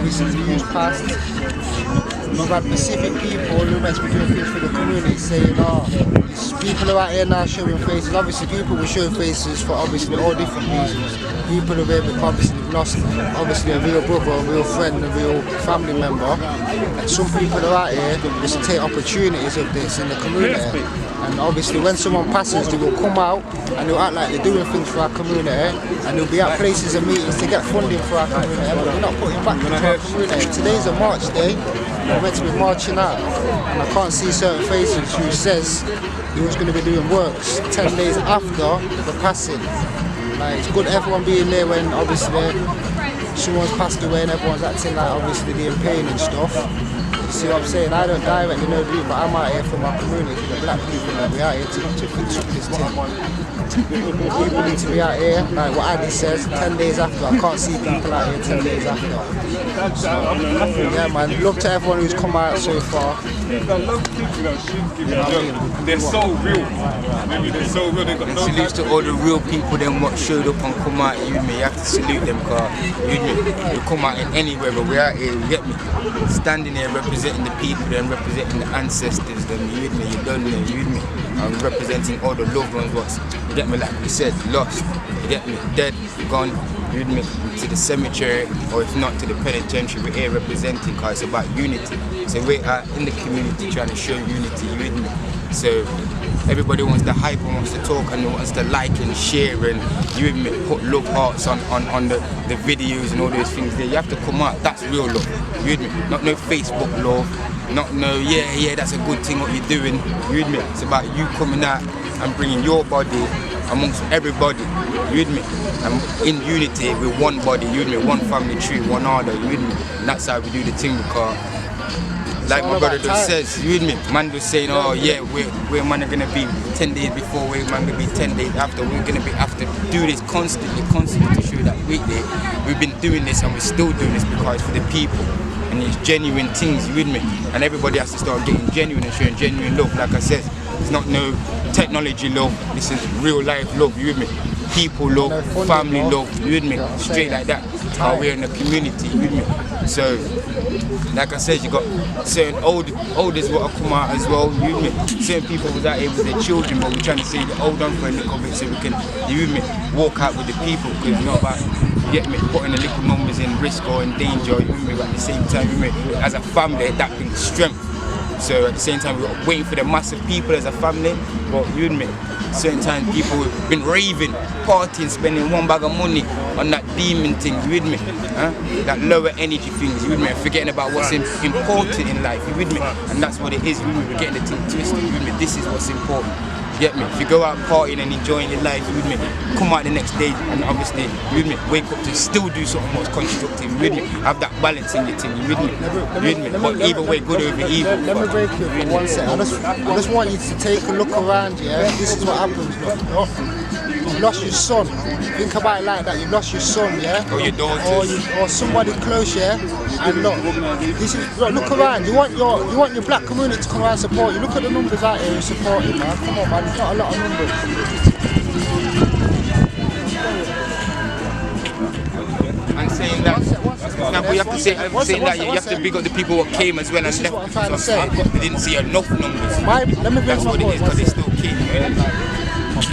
obviously who's passed. We've had specific people who meant to be doing things for the community saying, these people are out here now showing faces. Obviously people will show faces for obviously all different reasons. People who've obviously lost obviously a real brother, a real friend, a real family member. And some people are out here just to take opportunities of this in the community. And obviously when someone passes, they will come out and they'll act like they're doing things for our community, and they'll be at places and meetings to get funding for our community, but they're not putting back into our community. Today's a March day, we're meant to be marching out, and I can't see certain faces who says he was going to be doing works 10 days after the passing. Like, it's good everyone being there when obviously someone's passed away and everyone's acting like obviously they're in pain and stuff. You see what I'm saying? I don't directly know the youth, but I'm out here for my community, for the black people, and we're out here to fix up this thing. People need to be out here, like what Adi says, 10 days after. I can't see people out here 10 days after. So, yeah man, love to everyone who's come out so far. They're so real. They're so real. They got no salutes to all the real people then what showed up and come out, you have to salute them, because you come out in anywhere, but we're out here, you get me, standing here representing the people and representing the ancestors, then you done there, and representing all the loved ones what's, you get me, like we said, lost, you get me, dead, gone, you get me, to the cemetery, or if not to the penitentiary. We're here representing, because it's about unity. So we're in the community trying to show unity, you get me. So everybody wants to hype and wants to talk and wants to like and share and you get me, put love hearts on the videos and all those things there. You have to come out, that's real love, you get me, not no Facebook love, not no yeah that's a good thing what you're doing, you get me. It's about you coming out and bringing your body amongst everybody, you get me, and in unity with one body, you get me, one family tree, one order, you get me. And that's how we do the thing, because like my brother just says, you with me, man was saying, oh yeah, we're man are gonna be 10 days before, we're man gonna be 10 days after, we're gonna be after, do this constantly to show that we've been doing this and we're still doing this because it's for the people. And it's genuine things, you with me? And everybody has to start getting genuine and showing genuine love. Like I said, it's not no technology love, this is real life love, you with me? People love, family love, you with me? Straight like that. How we're in the community, you with me? So, like I said, you got certain olders what have come out as well, you with me? Certain people was out here with their children, but we're trying to say the old on for a little bit so we can, you with me, walk out with the people, because it's not about, you get me, putting the little numbers in risk or in danger, you with me, but at the same time, you with me, as a family, that brings strength. So at the same time, we're waiting for the massive people as a family, but you with me, certain times people have been raving, partying, spending one bag of money on that demon thing, you with me? That lower energy things, you with me? Forgetting about what's important in life, you with me? And that's what it is, you with me? We're getting the thing twisted, you with me? This is what's important. You get me? If you go out partying and enjoying your life, you with me? Come out the next day and obviously, you with me? Wake up to still do something more constructive, you with me? Have that balance in your thing, you with me? You with me? But either way, good over evil. Let me break you for 1 second. I just want you to take a look around, yeah? This is what happens, look. You've lost your son. Think about it like that. You've lost your son, yeah? Or your daughter. Or somebody close, yeah? And look, look around. You want your black community to come around and support you. Look at the numbers out here who support you, man. Come on, man. There's not a lot of numbers. And saying that, but you have to say that you have to big up the people who came as well and left. What I'm trying to say. They didn't see enough numbers. Let me That's what it is, because they still came.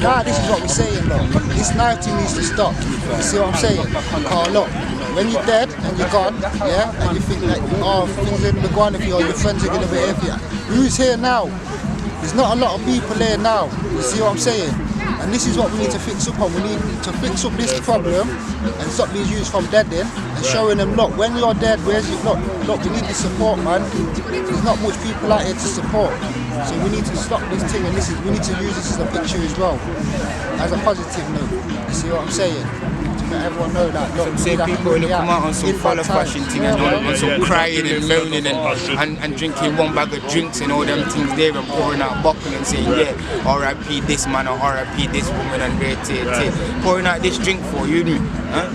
Nah, this is what we're saying, look. This narrative needs to stop. You see what I'm saying? Because look, when you're dead and you're gone, yeah, and you think that things are going to be gone if you or your friends are going to be here for you. Who's here now? There's not a lot of people here now. You see what I'm saying? And this is what we need to fix up on. We need to fix up this problem and stop these youths from deading and showing them, look, when you're dead, where's your look, we need the support, man. There's not much people out here to support. So we need to stop this thing, and we need to use this as a picture as well, as a positive note. You see what I'm saying? To let everyone know that. Look, some same people who come out on some follow fashion thing and on some crying and moaning and drinking one bag of drinks and all them things there and pouring out buckle and saying, yeah, R.I.P. this man or R.I.P. this woman and pouring out this drink for you, huh?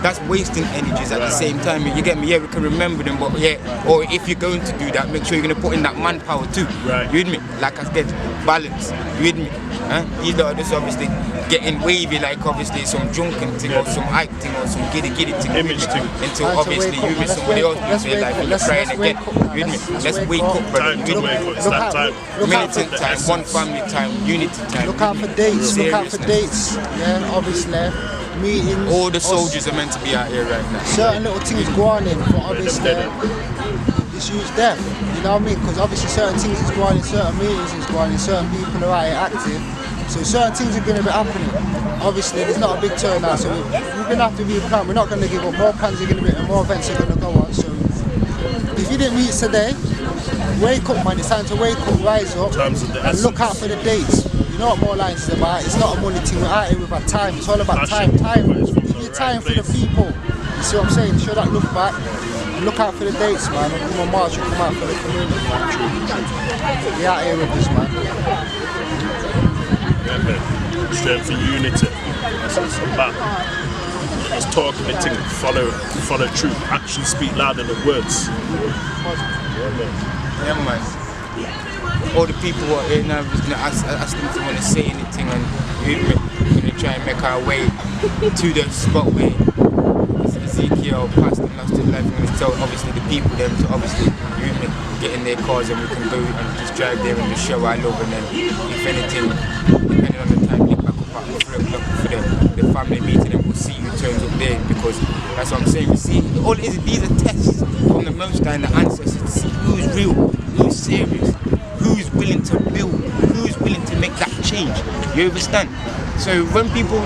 that's wasting energies at the same time. You get me? Yeah, we can remember them, but yeah, or if you're going to do that, make sure you're going to put in that manpower too. Right. You with me? Like I said, balance. You with me? Huh? These lot are just obviously getting wavy, like obviously some drunken thing or some hype thing or some giddy thing. Image thing. Until obviously you with somebody else lives their life and you're trying again. You with me? Let's wake up, brother. Time to wake up. It's that time. Militant time, one family time, unity time. Look out for dates. Look out for dates. Yeah, obviously. Meetings. All the soldiers are meant to be out here right now. Certain little things go on in, but obviously it's used death. You know what I mean? Because obviously certain things is going on in, certain meetings is going on in, certain people are out here active. So certain things are going to be happening. Obviously there's not a big turnout, so we're going to have to be planned. We're not going to give up. More plans are going to be, and more events are going to go on. So if you didn't meet today, wake up, man. It's time to wake up, rise up, and look out for the dates. You know what More Lions is about? It's not a money thing. We're out here with our time. It's all about time. Give your time for the people. You see what I'm saying? Show that look back. And look out for the dates, man. And Women March will come out for the community, man. We're out here with this, man. Strength and unity. That's what it's about. Let's talk a bit, follow truth. Actions speak louder than words. Yeah, man. All the people who are here now, ask them if they want to say anything, and we're going to try and make our way to the spot where Ezekiel passed and lost his life. We're going to tell obviously the people them to obviously get in their cars, and we can go and just drive there and just show our love, and then if anything, depending on the time, link back up at 3 o'clock for the family meeting, and we'll see who turns up there, because that's what I'm saying. You see, all it is, these are tests from the Most High and the ancestors to see who's real, who's serious, who's willing to build, who's willing to make that change. You understand? So when people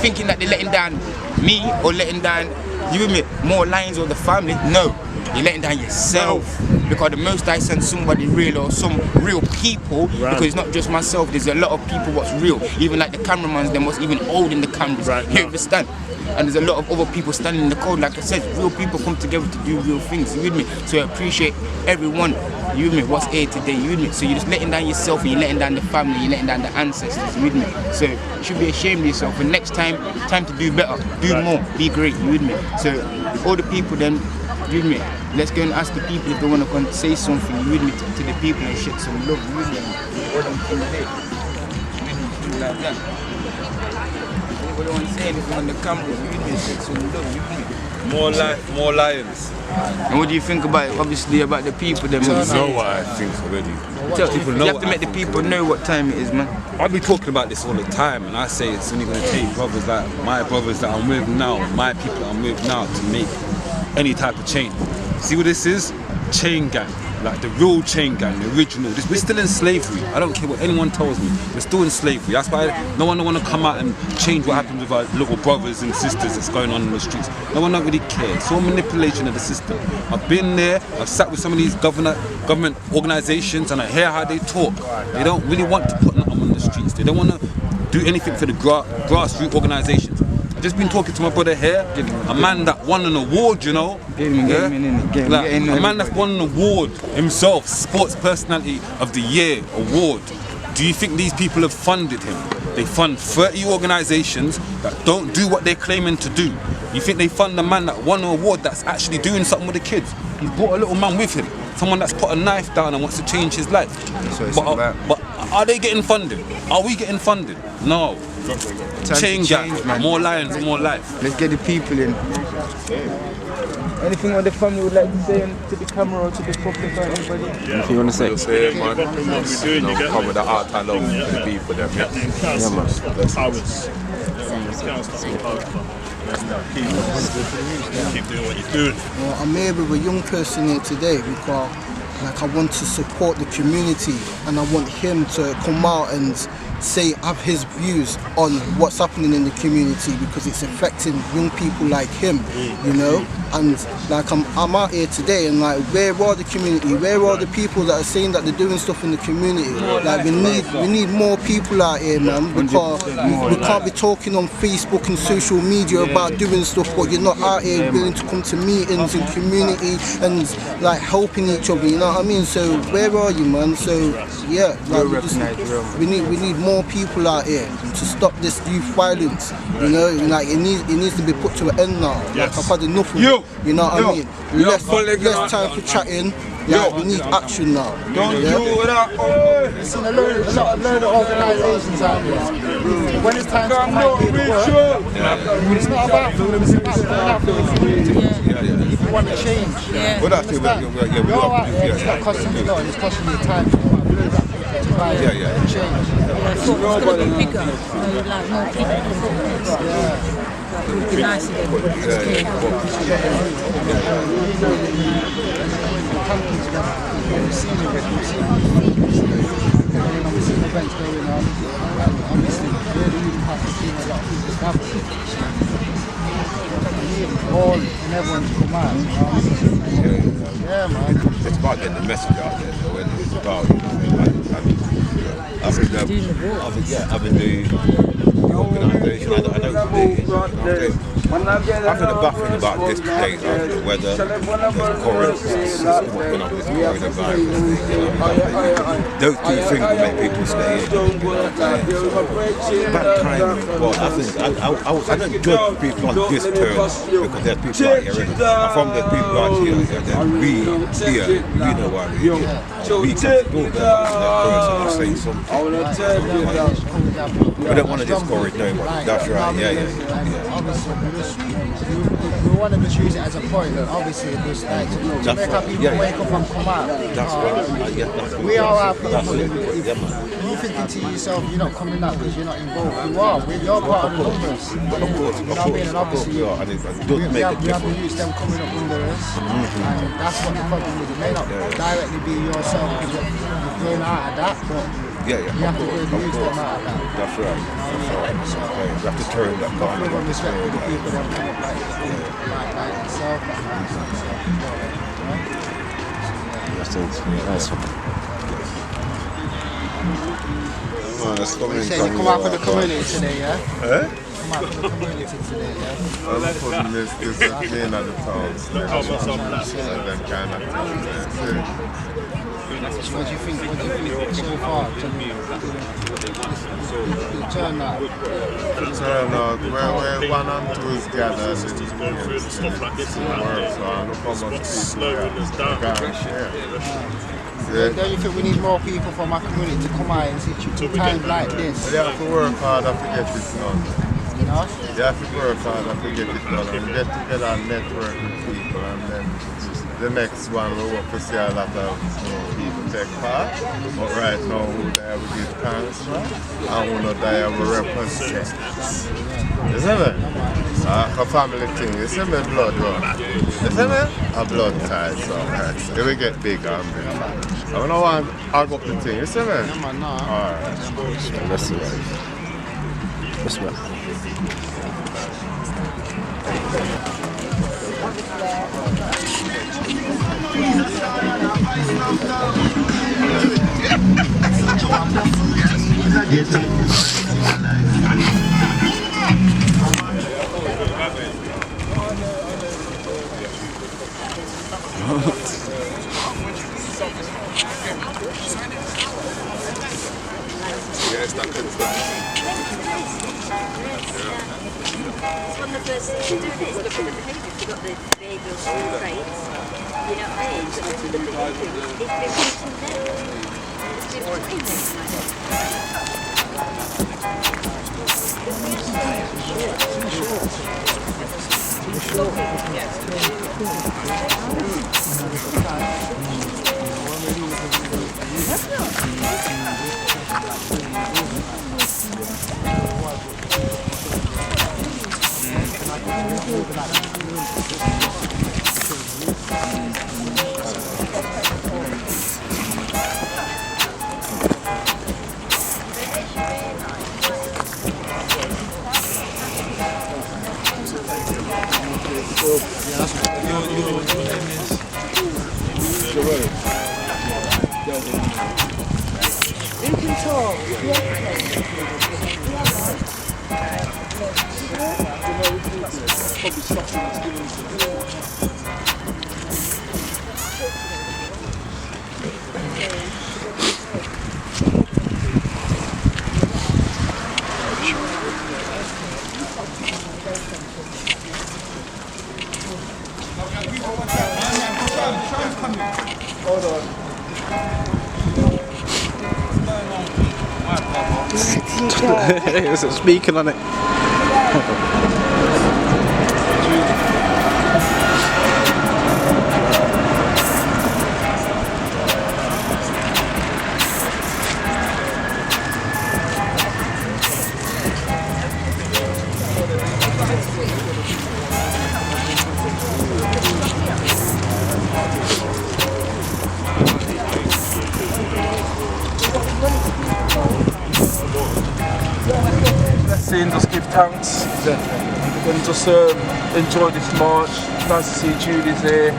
thinking that they're letting down me or letting down you with me, More Lions or the family, no, you're letting down yourself, because the Most High sends somebody real or some real people, because it's not just myself, there's a lot of people what's real, even like the cameramans, them what's even holding the cameras, you understand? And there's a lot of other people standing in the cold. Like I said, real people come together to do real things, you with me? So I appreciate everyone, you with me, what's here today, you with me? So you're just letting down yourself, and you're letting down the family, you're letting down the ancestors, you with me? So you should be ashamed of yourself, and next time to do better, do more, be great, you with me? So all the people then, you with me, let's go and ask the people if they want to come say something, you with me, to the people and shit some love, you with me? All them things there, like that. What I want to say is on the camera, you with me, shit some love, you with me? More life, more lions. And what do you think about it? Obviously about the people them? You know what I think already. You have to make the people know what time it is, man. I be talking about this all the time, and I say it's only going to take brothers like my brothers that I'm with now, my people that I'm with now, to make any type of change. See what this is? Chain gang. Like the real chain gang, the original. We're still in slavery. I don't care what anyone tells me. We're still in slavery. That's why no one want to come out and change what happens with our little brothers and sisters that's going on in the streets. No one don't really care. It's all manipulation of the system. I've been there. I've sat with some of these government organisations, and I hear how they talk. They don't really want to put nothing on the streets. They don't want to do anything for the grassroots organisations. I've just been talking to my brother here, a man that won an award, you know. A man that won an award himself, Sports Personality of the Year award. Do you think these people have funded him? They fund 30 organisations that don't do what they're claiming to do. You think they fund a man that won an award that's actually doing something with the kids? He's brought a little man with him, someone that's put a knife down and wants to change his life. But are they getting funded? Are we getting funded? No. Chain gang, more lions, more life. Let's get the people in. Anything on the family would like to say to the camera or to the public or anybody? Anything you want to say? Say, man, cover the art and love to the people them. Yeah, man. Keep doing what you're doing. Well, I'm here with a young person here today because I want to support the community, and I want him to come out and have his views on what's happening in the community, because it's affecting young people like him, you know. And I'm out here today, and where are the community? Where are the people that are saying that they're doing stuff in the community? We need more people out here, man, because we can't be talking on Facebook and social media about doing stuff, but you're not out here willing to come to meetings and community and helping each other, you know what I mean? So where are you, man? So yeah, we need more more people out here to stop this youth violence. You know, like it needs to be put to an end now. Like I've had enough of it. You know what I mean? Less time for chatting. Yeah, we need action now. We've seen a load of organisations out there. When it's time to come out and do the work, it's not about freedom, it's about putting out for the community. If you want to change, Well, that's it. you're out there, it's not costing you a lot, it's costing you time to buy and change. It's going to be bigger, like more people involved. It would be nice if everybody just came out. We've seen events going on, and obviously we're the youth part of seeing a lot of people gathering. We need all and everyone to come out, you know? Yeah, man. It's about getting the message out there, though, and it's about, having the organisation. I don't having a baffling about this today, the weather, the current system, this coronavirus thing. Those two things will make people stay in. Bad timing. Well, I think I don't judge people on this term because there's people out here. I'm from the people out here that we know why we're here. We can support that person or say something. We don't want to discourage nobody. That's right. Yeah. We want to just use it as a point, and obviously just like to make our people wake up and come out. That's right. We are our people. If you're thinking to yourself, you're not coming out because you're not involved. You are. You're part of the numbers. You know what I mean? And obviously, we have the youths them coming up under us, and that's what the problem is. It may not directly be yourself because you're going out of that, but you have to go and use them out of that. That's right. You have to turn that corner. With respect to the people that come up like yourself. You say you come out for the community today, yeah? Come out for the community today, yeah? I'm putting this in at the town. Them kind of things. What do you think so far? The turnout. Where 1 and 2 is gathered in the stuff like this, so I look how much people can share. Don't you think we need more people from our community to come out in times like this? They have to work harder to get this done. You know? They have to work harder to get it done and get together and network with people, and then the next one we hope to see a lot of people take part. But right now who there will give thanks and who not there will represent. You see me? A family thing, you see me, blood run. You see me? A blood tie, so it will get bigger and bigger. I don't want to hug up the thing, you see me? Alright. Let's see. Let's see. It's one of the first things you do, is look at the behaviour. If you've got the behavioural traits, you know what I mean? But then the behaviour, it's been written You can talk. He was speaking on it. Just give thanks and just enjoy this march. Nice to see Judy's here,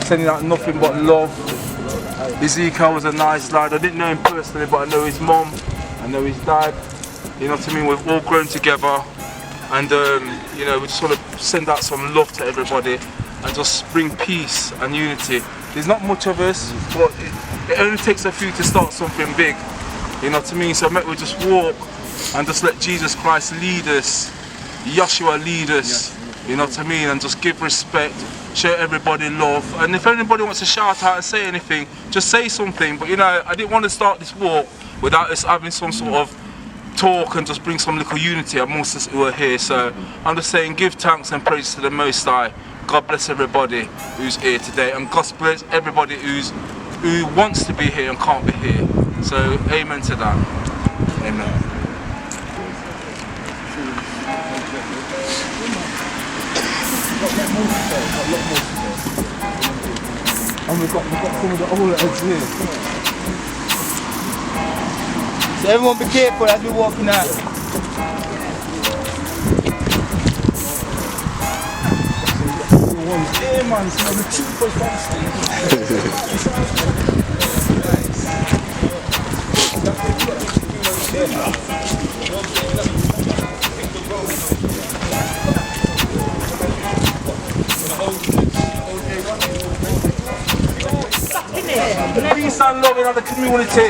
sending out nothing but love. Ezekiel was a nice lad. I didn't know him personally, but I know his mum, I know his dad. You know what I mean? We've all grown together, and you know, we just want to send out some love to everybody and just bring peace and unity. There's not much of us, but it only takes a few to start something big. You know what I mean? So we just walk and just let Jesus Christ lead us, Yeshua lead us, you know what I mean, and just give respect, show everybody love. And if anybody wants to shout out and say anything, just say something. But you know, I didn't want to start this walk without us having some sort of talk and just bring some little unity amongst us who are here. So I'm just saying, give thanks and praise to the Most High. God bless everybody who's here today, and God bless everybody who wants to be here and can't be here. So amen to that. Amen. And we've got some of the older heads here. So everyone be careful as we're walking out. Yeah, man, some of the cheapest Peace and love in the community.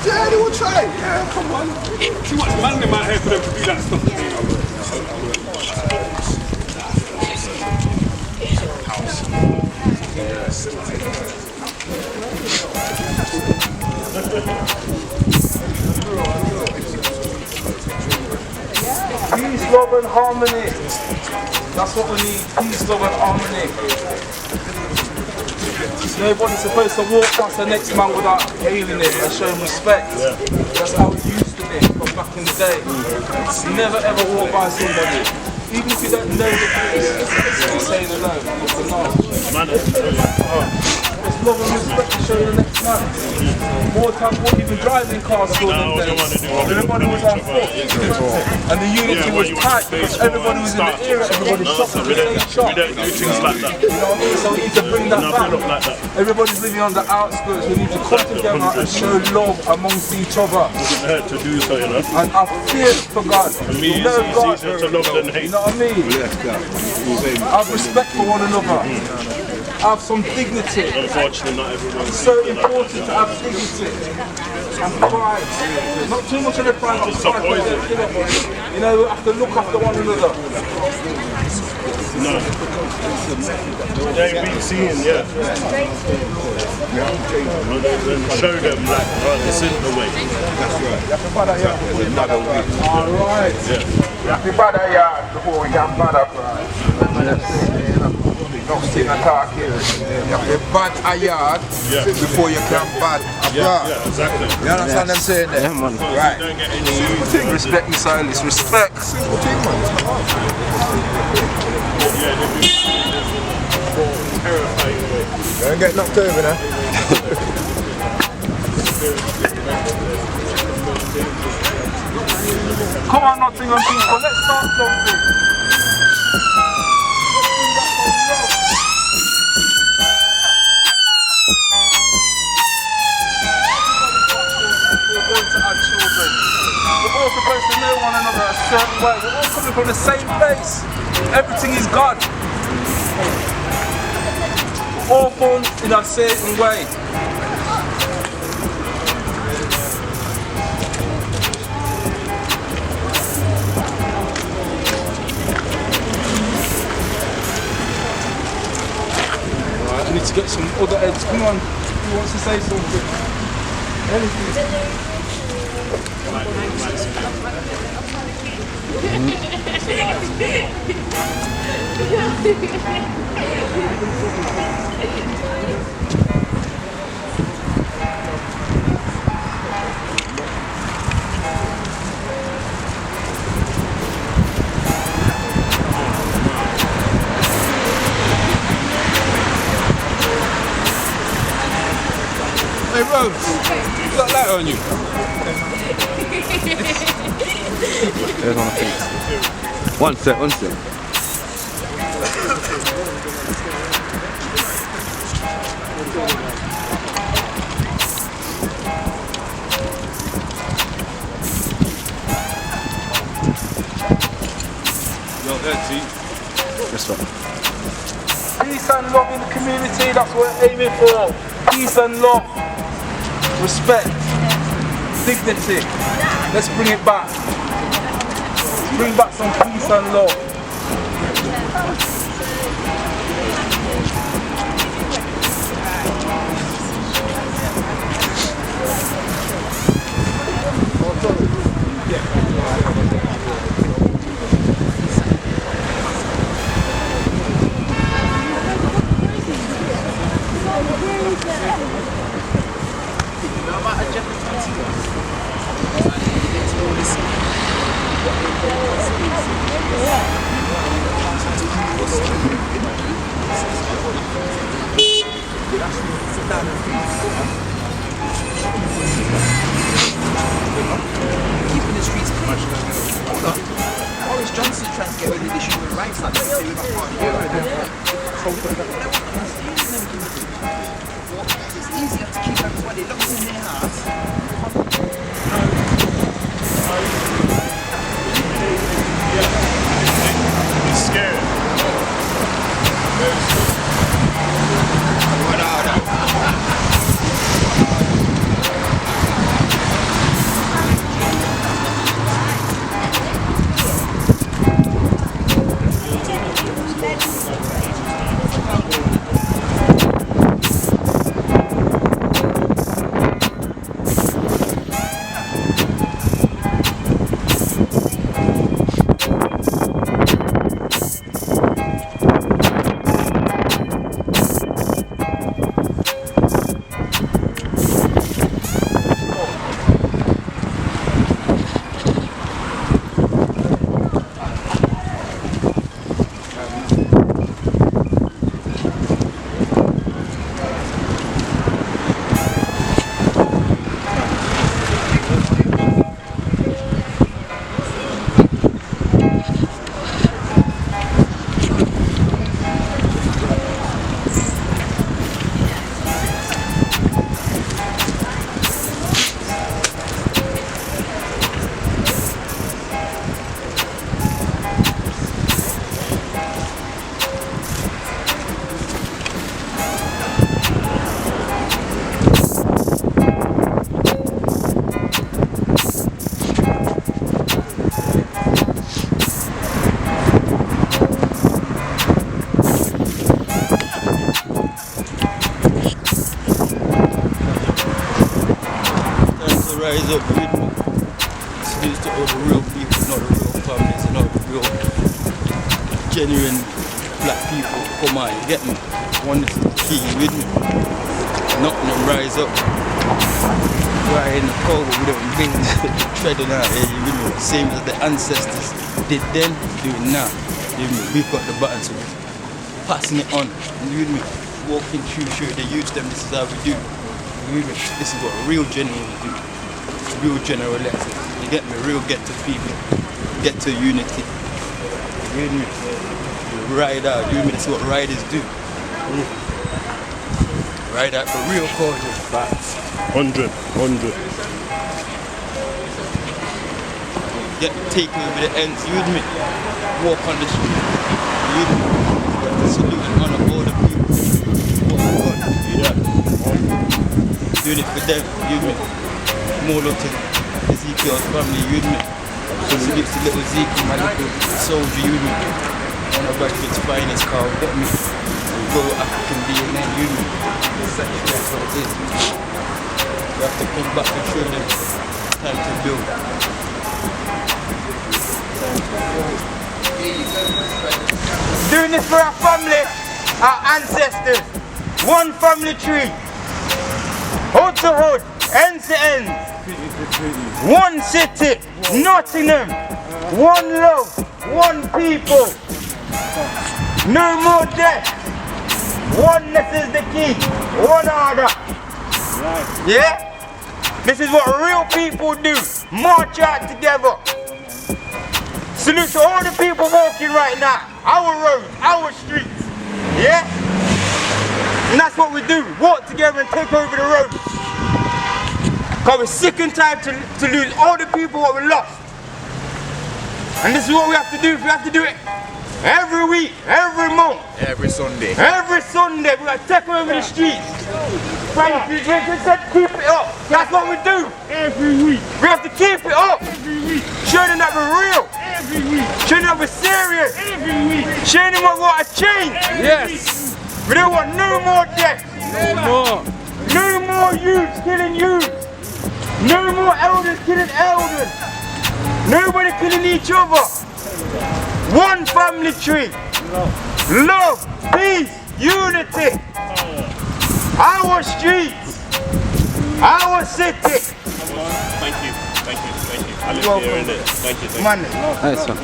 Yeah, they will try. Yeah, come on. Too much man in my head for them to do that stuff. Peace, love and harmony. That's what we need. Peace, love and harmony. Nobody's supposed to walk past the next man without hailing him and showing respect. That's how it used to be from back in the day. Never ever walk by somebody. Even if you don't know the place, you're saying hello. Just love and respect to show the next man. More time, what even driving cars still them days. Everybody was on foot. And the unity was tight because everybody was in the area, everybody shopped at the same shop. You know what I mean? So we need to bring that back. Everybody's living on the outskirts. We need to come together and show love amongst each other. To do so, you know. And have fear for God. For me, know God. it's easier to love than hate. You know what I mean? Have respect for one another. Have some dignity. Unfortunately, not everyone. It's so important to have dignity and pride. Not too much of the pride, just pride. You know, we have to look after one another. No. They've been seen, yeah. And show them like, right, this isn't the way. That's right. Another way. Alright. Yeah. Happy brother yard before we get mad up. No sing and talk here. You have to bat a yard before you can bat a yard. Yeah, exactly. You understand them saying that? Yeah, man. Right. Respect me, Silas. Respect. Simple thing, man. Don't get knocked over now. Come on, Nottingham people, let's start something. certain way. We're all coming from the same place. Everything is God. We're all born in a certain way. Alright, I need to get some other heads. Come on. Who wants to say something? Anything. Hey Rose, you got light on you? There's one thing. One sec. Yo, that's it. That's right. Peace and love in the community, that's what we're aiming for. Peace and love, respect, dignity. Let's bring it back. Bring back some peace and love. Keeping the streets commercial. Boris Johnson trying to get rid of this human rights like they say we're not part of It's easier to keep everybody locked in their house. He's scared. Rise up with me. Salute to all the real people, not the real families, and all the real genuine black people. Come on, you get me? One is the key, you with me? Nottingham rise up. Right in the cold with them wings treading out here, you with me? Same as the ancestors did then, doing now. You with me? We've got the buttons, so we're passing it on. You with me? Walking through, sure they use them, this is how we do. You with me? This is what a real general would do. Real general elections. You get me? Real get to people. Get to unity. You with me? You ride out. You with me? That's what riders do. Ride out for real causes. Facts. 100. take over the ends, you with me? Walk on the street, you with me? You have to salute and honor all the people. What we've done, you with me? Doing it for them, you with me? More love to Ezekiel's family, you with me? Salute to little Ezekiel, my little soldier, you with me? One of Bradford's finest, Carl, get me? Go African DNA, you with me? That's what it is. You have to come back and show them time to build. Doing this for our family, our ancestors. One family tree. Hood to hood, end to end. One city, Nottingham. One love, one people. No more death. Oneness is the key. One order. Yeah? This is what real people do. March out together. Salute to all the people walking right now. Our roads, our streets. Yeah? And that's what we do. Walk together and take over the roads. Because we're sick and tired to lose all the people what we lost. And this is what we have to do. We have to do it every week, every month. Every Sunday. Every Sunday, we got to take over the streets. We just keep it up. That's what we do. Every week. We have to keep it up. Every week. Show them that we're real. Every week. Show them that we're serious. Every week. Show them what we want to change. Yes. We don't want no more death. No more. No more youths killing youth. No more elders killing elders. Nobody killing each other. One family tree. Love, peace, unity. Our streets. Our city. Thank you. I live here in it. Thank you. Money. Nice one.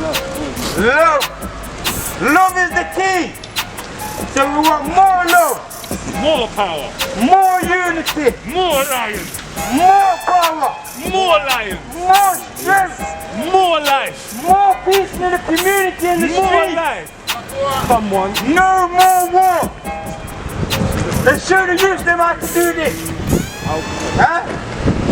Love. Love is the key. So we want more love. More power. More unity. More lions. More power. More lions. More strength. More life. More peace in the community and the More streets. life. Come on. No more war. Let's show the youth them how to do this. Huh?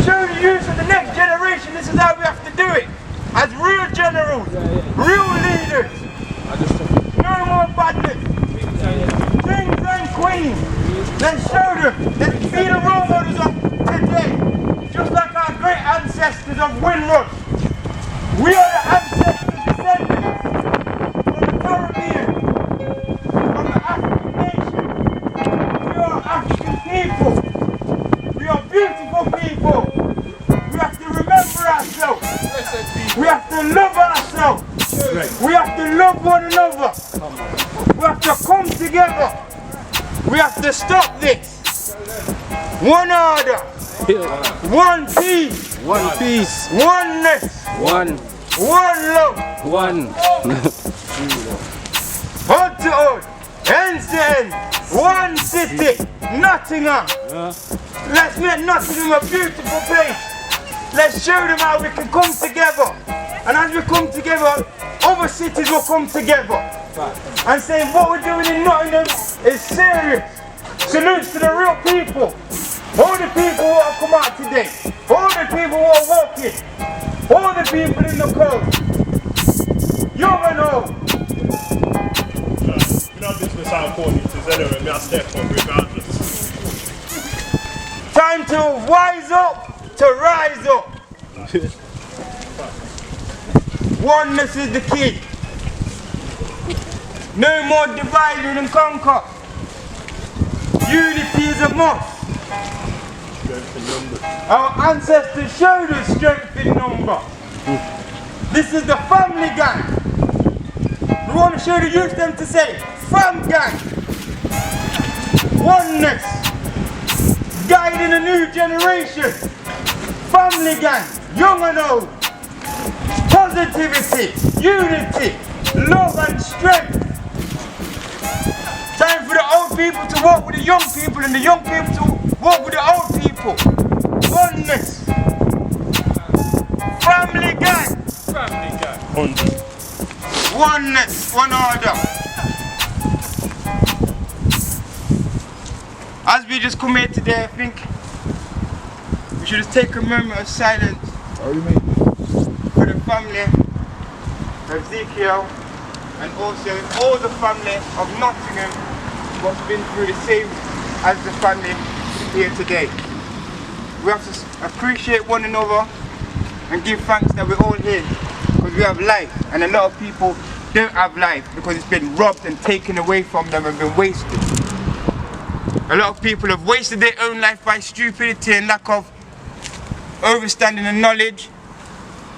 Show the youth of the next generation this is how we have to do it. As real generals, real leaders. No more badness. Kings and queens. Let's show them. Let's be the role models of today. Just like our great ancestors of Windrush. We are the ancestors descendants from the Caribbean, from the African nation. We are African people. We are beautiful people. We have to remember ourselves. We have to love ourselves. We have to love one another. We have to come together. We have to stop this. One order. One peace. One peace. Oneness. One. One love. One. Hood to hood. End to end. One city. Nottingham. Let's make Nottingham a beautiful place. Let's show them how we can come together. And as we come together, other cities will come together. And say what we're doing in Nottingham is serious. Salutes to the real people. All the people who have come out today. All the people who are walking. All the people in the coast. Young and old. You know business how important it is anyway. Me I step up regardless. Time to wise up, to rise up. Oneness is the key. No more dividing and conquer. Unity is a must. Our ancestors showed us strength in number. This is the family gang. We want to show the youth them to say, fam gang. Oneness. Guiding a new generation. Family gang, young and old. Positivity, unity, love and strength. Time for the old people to walk with the young people and the young people to walk with the old people. Oneness. Family gang. Family gang. Oneness, one order. As we just come here today, I think we should just take a moment of silence for for the family of Ezekiel and also all the family of Nottingham what's been through the same as the family here today. We have to appreciate one another and give thanks that we're all here because we have life, and a lot of people don't have life because it's been robbed and taken away from them and been wasted. A lot of people have wasted their own life by stupidity and lack of understanding and knowledge,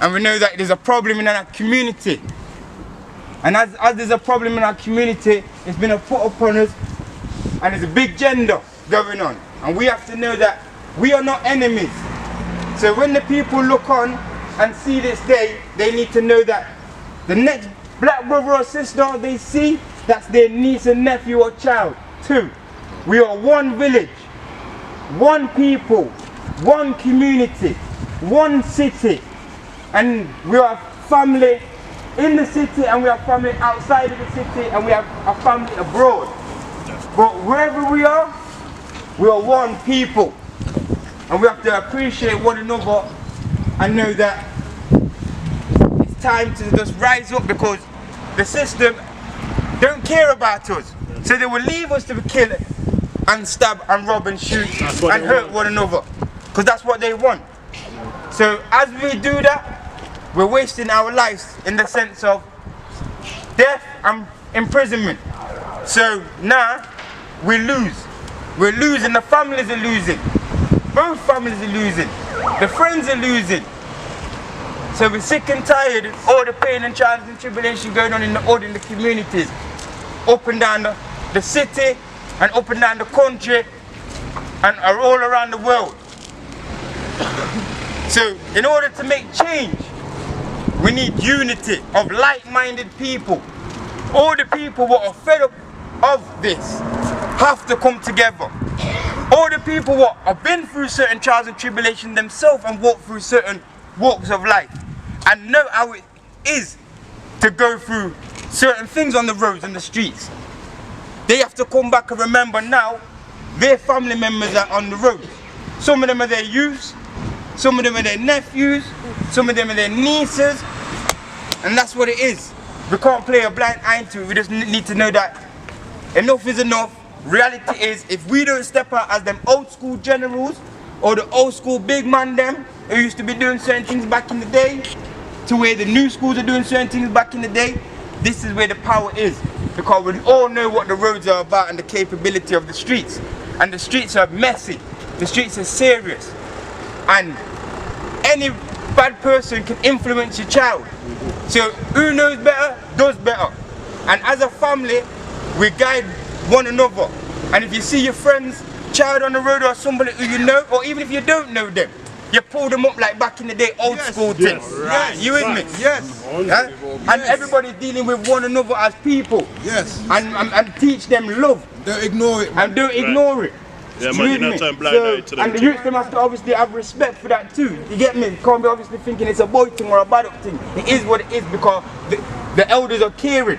and we know that there's a problem in our community. And as there's a problem in our community, it's been put upon us, and there's a big agenda going on. And we have to know that we are not enemies. So when the people look on and see this day, they need to know that the next black brother or sister they see, that's their niece and nephew or child too. We are one village, one people, one community, one city, and we are family in the city, and we have family outside of the city, and we have a family abroad. But wherever we are one people, and we have to appreciate one another and know that it's time to just rise up, because the system don't care about us. So they will leave us to be killed and stab and rob and shoot and hurt one another, because that's what they want. So as we do that, we're wasting our lives in the sense of death and imprisonment. So now we lose. We're losing, the families are losing. Both families are losing. The friends are losing. So we're sick and tired of all the pain and trials and tribulation going on in the communities, up and down the city and up and down the country and all around the world. So in order to make change, we need unity of like-minded people. All the people who are fed up of this have to come together. All the people who have been through certain trials and tribulations themselves and walked through certain walks of life and know how it is to go through certain things on the roads and the streets. They have to come back and remember now their family members are on the road. Some of them are their youths, some of them are their nephews, some of them are their nieces, and that's what it is. We can't play a blind eye to it. We just need to know that enough is enough. Reality is, if we don't step out as them old school generals or the old school big man them who used to be doing certain things back in the day, to where the new schools are doing certain things back in the day, this is where the power is. Because we all know what the roads are about and the capability of the streets. And the streets are messy. The streets are serious. And any bad person can influence your child. So who knows better, does better. And as a family, we guide one another. And if you see your friend's child on the road or somebody who you know, or even if you don't know them, you pull them up like back in the day, old school things. Right. You with me? Yes. Yeah? And everybody's dealing with one another as people. Yes. And teach them love. Don't ignore it. And don't ignore it. Yeah, You man, with you're me? not turn blind eye to them. And the youth them have to obviously have respect for that too. You get me? You can't be obviously thinking it's a boy thing or a bad up thing. It is what it is because the elders are caring.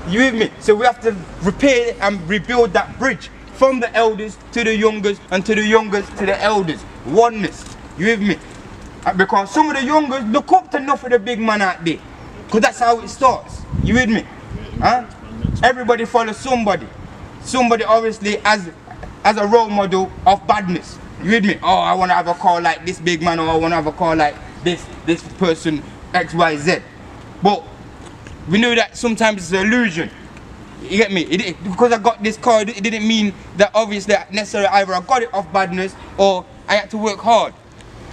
You with me? So we have to repair and rebuild that bridge from the elders to the youngers and to the youngers to the elders. Oneness. You with me? Because some of the youngers look up to enough of the big man out there. Because that's how it starts. You with me? Huh? Everybody follows somebody. Somebody obviously as a role model of badness. You with me? Oh, I want to have a car like this big man, or I want to have a car like this person, XYZ. But we know that sometimes it's an illusion. You get me? Because I got this car, it didn't mean that obviously necessarily either I got it off badness or I had to work hard.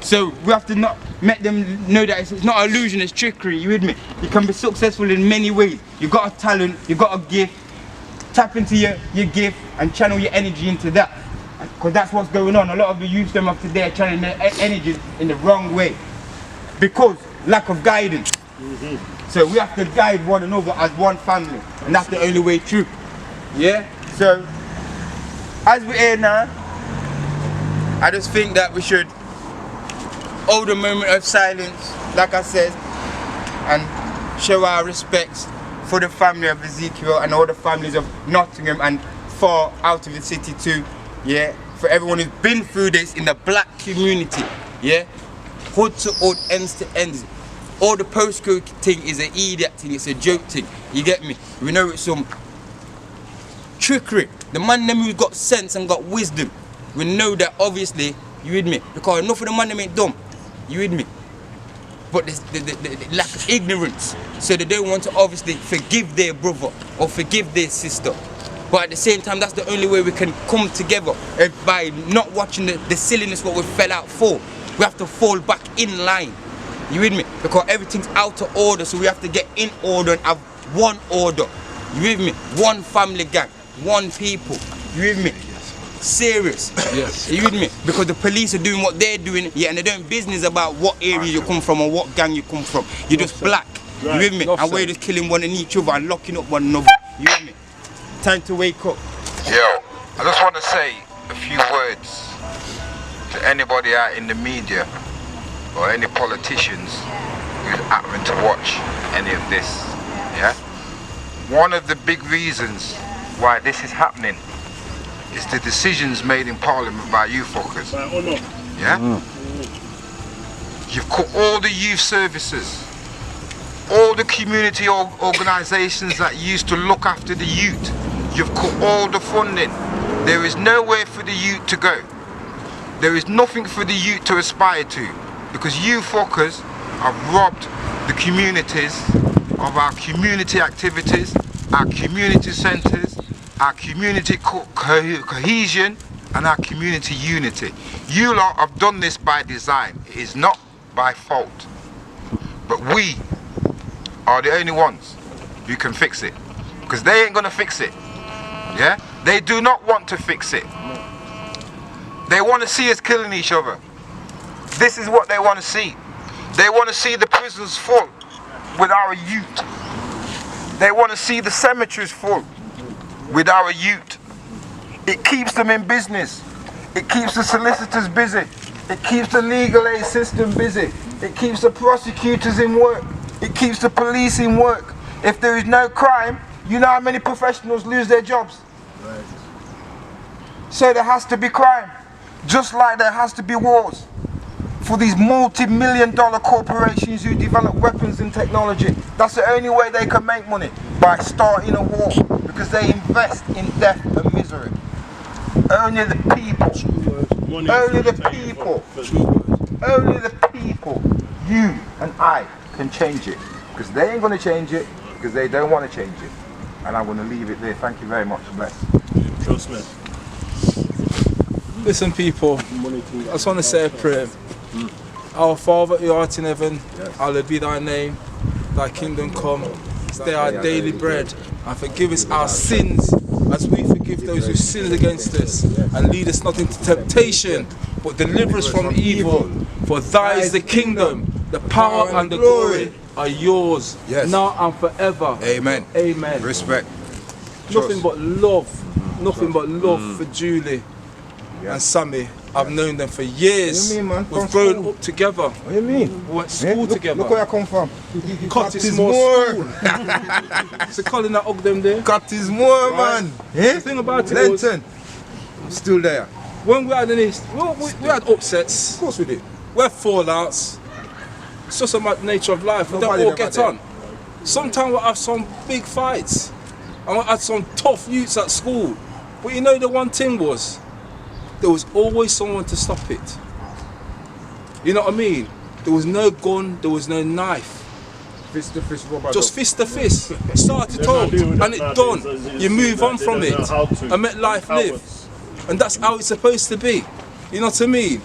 So we have to not make them know that it's not an illusion, it's trickery. You with me? You can be successful in many ways. You got a talent, you got a gift. Tap into your gift and channel your energy into that. Because that's what's going on. A lot of the youth them of today are channeling their energy in the wrong way. Because lack of guidance. So we have to guide one another as one family. And that's the only way through. Yeah? So, as we're here now, I just think that we should hold a moment of silence, like I said, and show our respects for the family of Ezekiel and all the families of Nottingham and far out of the city too, yeah, for everyone who's been through this in the black community, yeah, hood to hood, ends to ends, All the postcode thing is an idiot thing, it's a joke thing. You get me? We know it's some trickery. The man them who's got sense and got wisdom, we know that obviously, you with me? Because enough of the man them ain't dumb. You with me? But the lack of ignorance, so they don't want to obviously forgive their brother or forgive their sister. But at the same time, that's the only way we can come together, by not watching the silliness what we fell out for. We have to fall back in line. You with me? Because everything's out of order, so we have to get in order and have one order. You with me? One family gang, one people. You with me? Serious. Yes. You with me? Because the police are doing what they're doing, yeah, and they're doing business about what area you come from or what gang you come from. You're just black. You with me? And we're just killing one and each other and locking up one another. You with me? Time to wake up. Yo, I just want to say a few words to anybody out in the media or any politicians who's happening to watch any of this. Yeah? One of the big reasons why this is happening is the decisions made in Parliament by you fuckers. Yeah? You've cut all the youth services, all the community organisations that used to look after the youth. You've cut all the funding. There is nowhere for the youth to go. There is nothing for the youth to aspire to, because you fuckers have robbed the communities of our community activities, our community centres, our community cohesion and our community unity. You lot have done this by design. It is not by fault. But we are the only ones who can fix it, because they ain't gonna fix it. Yeah? They do not want to fix it. They want to see us killing each other. This is what they want to see. They want to see the prisons full with our youth. They want to see the cemeteries full with our youth. It keeps them in business. It keeps the solicitors busy. It keeps the legal aid system busy. It keeps the prosecutors in work. It keeps the police in work. If there is no crime, you know how many professionals lose their jobs? Right. So there has to be crime, just like there has to be wars for these multi-million-dollar corporations who develop weapons and technology. That's the only way they can make money, by starting a war, because they invest in death and misery. Only the people, only the people, only the people, you and I can change it, because they ain't going to change it, because they don't want to change it. And I'm going to leave it there. Thank you very much. Bless. Trust me. Listen, people, I just want to say a prayer. Our Father who art in heaven, hallowed be thy name. Thy kingdom come. Stay our daily bread, and forgive us our sins as we forgive those who sin against us. And lead us not into temptation, but deliver us from evil. For thy is the kingdom, the power and the glory are yours, now and forever. Amen. Amen. Respect. Nothing but love. Nothing but love for Julie and Sammy. I've known them for years. What do you mean, man? We've grown up together. What do you mean? We went to school together. Look where I come from. Cottesmore School. It's a Colin that hugged them there. Cottesmore, man. The thing about it was, Lenton. Still there. when we had we had upsets. Of course we did. We had fallouts. It's just about the nature of life. We don't all get on. Sometimes we'll have some big fights. And we had some tough youths at school. But you know the one thing was, there was always someone to stop it. You know what I mean? There was no gun, there was no knife. Fist to fist, just fist to fist. Started out and it done. You move on from it and let life live. And that's how it's supposed to be. You know what I mean?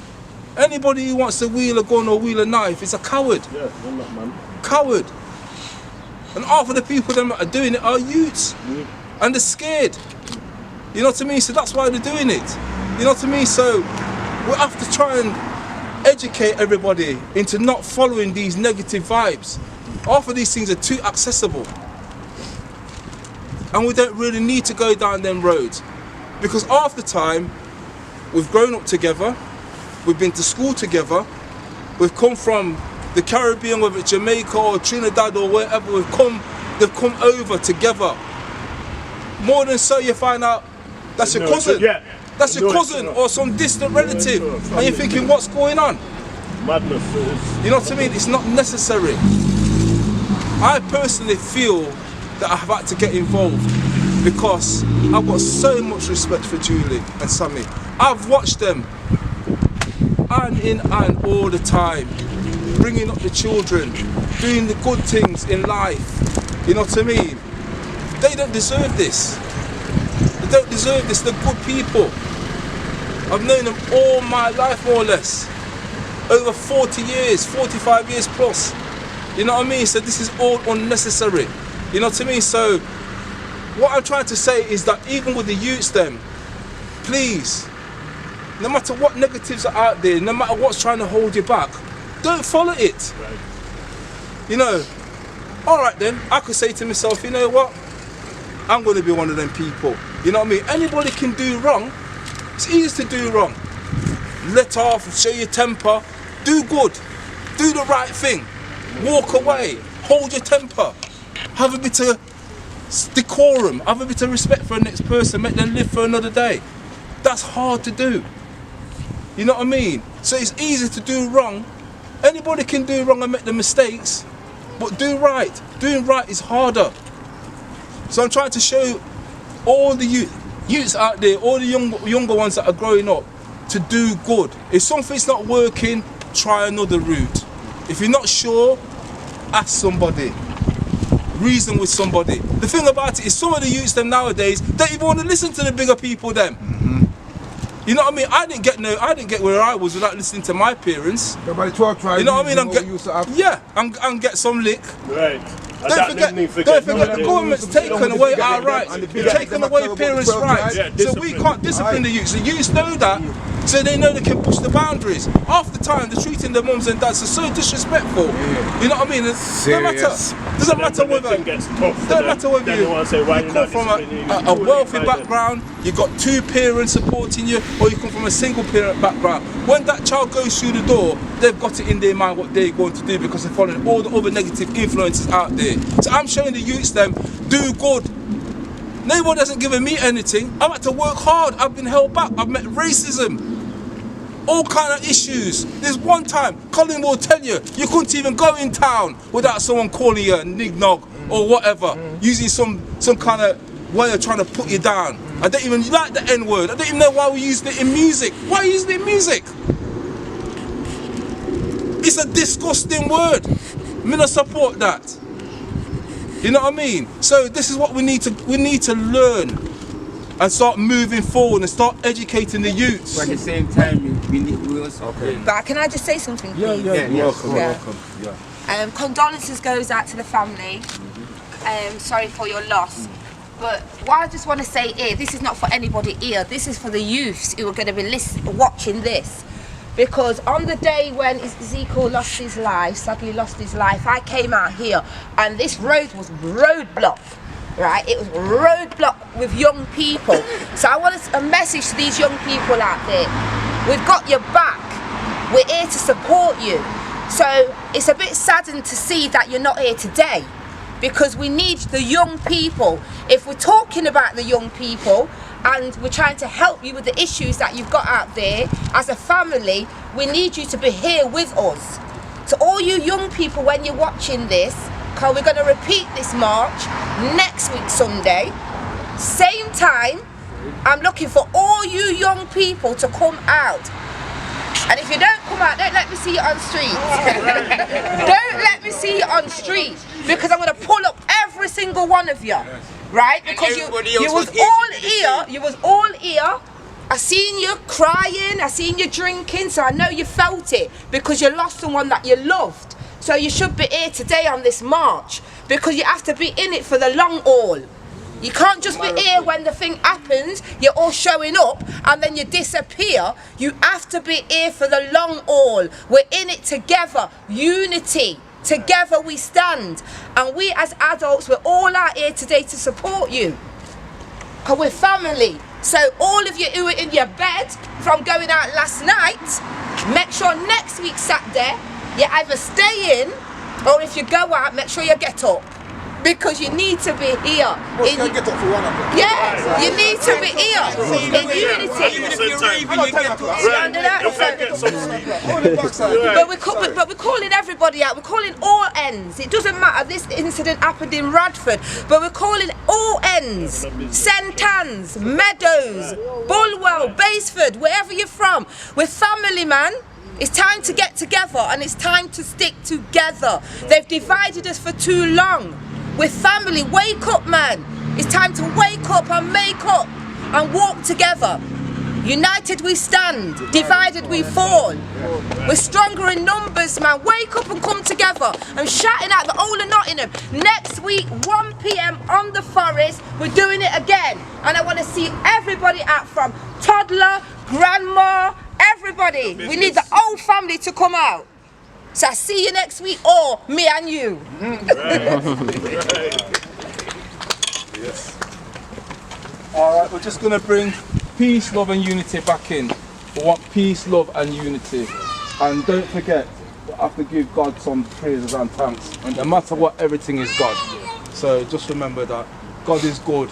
Anybody who wants to wield a gun or wield a knife is a coward. Yeah, man. Coward. And half of the people that are doing it are youths. And they're scared. You know what I mean? So that's why they're doing it. You know what I mean? So we have to try and educate everybody into not following these negative vibes. Half of these things are too accessible. And we don't really need to go down them roads. Because half the time, we've grown up together, we've been to school together, we've come from the Caribbean, whether it's Jamaica or Trinidad or wherever they've come over together. More than so, you find out that's your cousin. That's your cousin or some distant relative. And you're thinking, what's going on? Madness. You know what I mean? It's not necessary. I personally feel that I have had to get involved because I've got so much respect for Julie and Sammy. I've watched them hand in hand all the time, bringing up the children, doing the good things in life. You know what I mean? They don't deserve this. They don't deserve this. They're good people. I've known them all my life, more or less. Over 40 years, 45 years plus. You know what I mean? So this is all unnecessary. You know what I mean? So what I'm trying to say is that even with the youths then, please, no matter what negatives are out there, no matter what's trying to hold you back, don't follow it. Right. You know, all right then, I could say to myself, you know what? I'm going to be one of them people. You know what I mean? Anybody can do wrong. It's easy to do wrong. Let off, show your temper, do good, do the right thing, walk away, hold your temper, have a bit of decorum, have a bit of respect for the next person, make them live for another day. That's hard to do. You know what I mean? So it's easy to do wrong. Anybody can do wrong and make the mistakes, but do right. Doing right is harder. So I'm trying to show all the youths out there, all the younger ones that are growing up, to do good. If something's not working, try another route. If you're not sure, ask somebody. Reason with somebody. The thing about it is some of the youths them nowadays don't even want to listen to the bigger people them. You know what I mean? I didn't get where I was without listening to my parents. You know what I mean? And get some lick. Right. Don't forget the government's taken away our rights. They've taken away parents' rights. So we can't discipline the youths. The youths know that, so they know they can push the boundaries. Half the time they're treating their mums and dads are so disrespectful. You know what I mean? Doesn't matter whether you come from a wealthy background, you've got two parents supporting you, or you come from a single parent background. When that child goes through the door, they've got it in their mind what they're going to do because they're following all the other negative influences out there. So I'm showing the youths them, do good. Nobody hasn't given me anything. I've had to work hard. I've been held back. I've met racism. All kind of issues. There's one time, Colin will tell you, you couldn't even go in town without someone calling you a nignog or whatever, using some kind of way of trying to put you down. I don't even like the N-word. I don't even know why we used it in music. Why use it in music? It's a disgusting word. Me not support that. You know what I mean? So this is what we need to learn and start moving forward and start educating the youths. But at the same time, we also... Okay. But can I just say something, please? Welcome. Condolences goes out to the family. Sorry for your loss. But what I just want to say here, this is not for anybody here. This is for the youths who are going to be watching this. Because on the day when Ezekiel lost his life, sadly lost his life, I came out here and this road was roadblocked, right? It was roadblocked with young people. So I want a message to these young people out there. We've got your back. We're here to support you. So it's a bit saddened to see that you're not here today because we need the young people. If we're talking about the young people, and we're trying to help you with the issues that you've got out there as a family, we need you to be here with us. To all you young people, when you're watching this, because we're going to repeat this march next week Sunday, same time, I'm looking for all you young people to come out. And if you don't come out, don't let me see you on street. Don't let me see you on street, because I'm going to pull up every single one of you. Right? Because you was all here. I seen you crying, I seen you drinking, so I know you felt it because you lost someone that you loved. So you should be here today on this march because you have to be in it for the long haul. You can't just be here when the thing happens, you're all showing up and then you disappear. You have to be here for the long haul. We're in it together. Unity. Together we stand, and we as adults, we're all out here today to support you, because we're family. So all of you who are in your bed from going out last night, make sure next week Saturday you either stay in, or if you go out, make sure you get up. Because you need to be here. Yeah, you need to be here in unity. Even if you're raving, you get But we're calling everybody out. We're calling all ends. It doesn't matter. This incident happened in Radford, but we're calling all ends. St Anne's, Meadows, Bulwell, Baseford, wherever you're from. We're family, man. It's time to get together and it's time to stick together. They've divided us for too long. We're family. Wake up, man. It's time to wake up and make up and walk together. United we stand, divided we fall. We're stronger in numbers, man. Wake up and come together. I'm shouting out the whole of Nottingham. Next week, 1 PM on the Forest, we're doing it again. And I want to see everybody out from toddler, grandma, everybody. We need the whole family to come out. So I see you next week, or me and you. Yes. All right, we're just going to bring peace, love and unity back in. We want peace, love and unity. And don't forget, we have to give God some praises and thanks. And no matter what, everything is God. So just remember that God is good.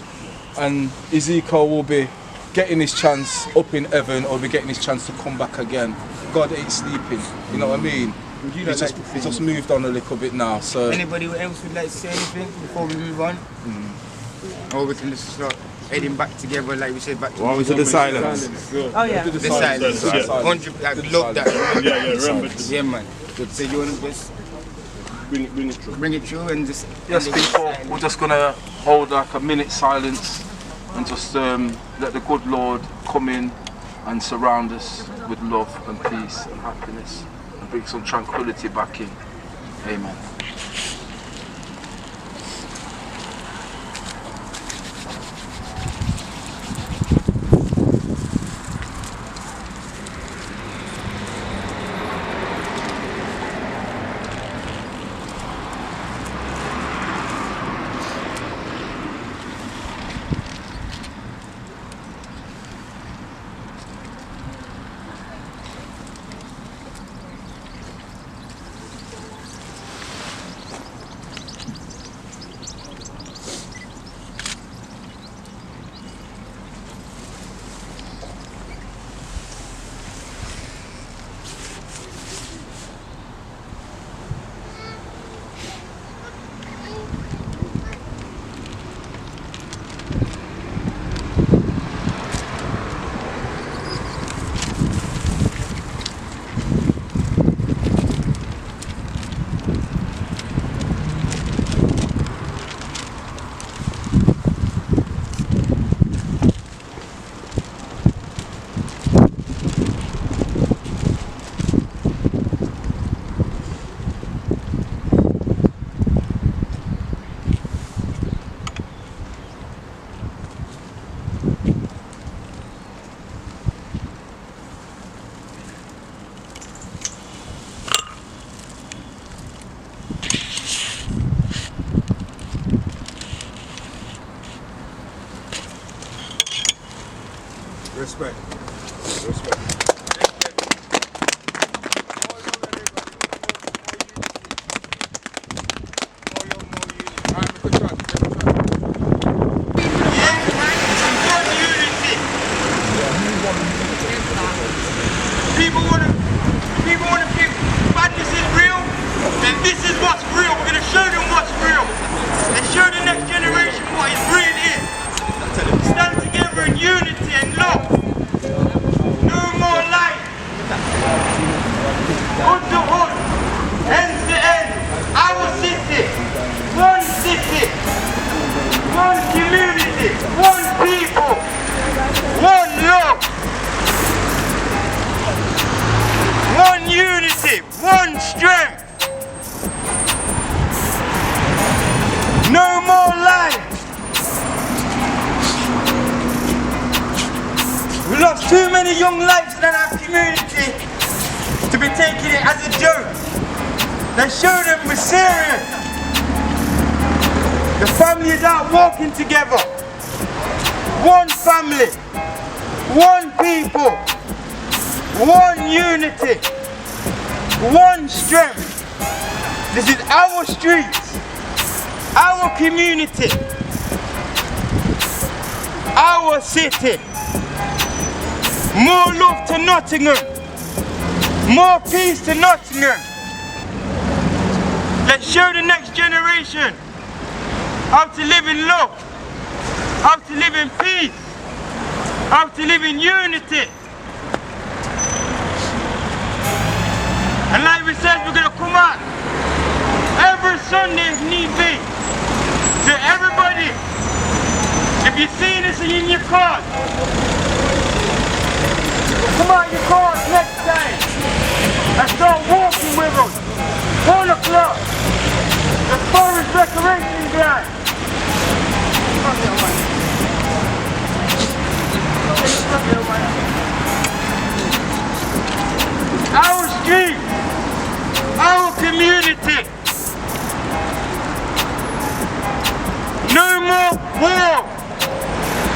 And Ezekiel will be getting his chance up in heaven, or be getting his chance to come back again. God ain't sleeping, you know what I mean? He's just moved on a little bit now. So anybody else would like to say anything before we move on? Or we can just start heading back together, like we said, back to the silence. Oh yeah, the silence. 100. I love that. Yeah, man. So you want to just bring it through and just. Yes, people. We're just gonna hold like a minute silence and just let the good Lord come in and surround us with love and peace and happiness and bring some tranquility back in. Amen. Respect. People want to think badness is real, then this is what's real. We're going to show them what's real and show the next generation what is real is. Stand together in unity and love. No more lies. Hood to hood, end to end. Our city, one community, one people, one love. One unity, one strength. No more lies. We lost too many young lives in our community to be taking it as a joke. Let's show them we're serious. The family is out walking together. One family, one people, one unity, one strength. This is our streets, our community, our city. More love to Nottingham, more peace to Nottingham. Let's show the next generation how to live in love, how to live in peace, how to live in unity. And like we said, we're going to come out every Sunday if need be. To everybody, if you're seeing this in your car, come out your cars next time and start walking with us. 1 o'clock, the Forest Recreation Ground. Our street, our community. No more war,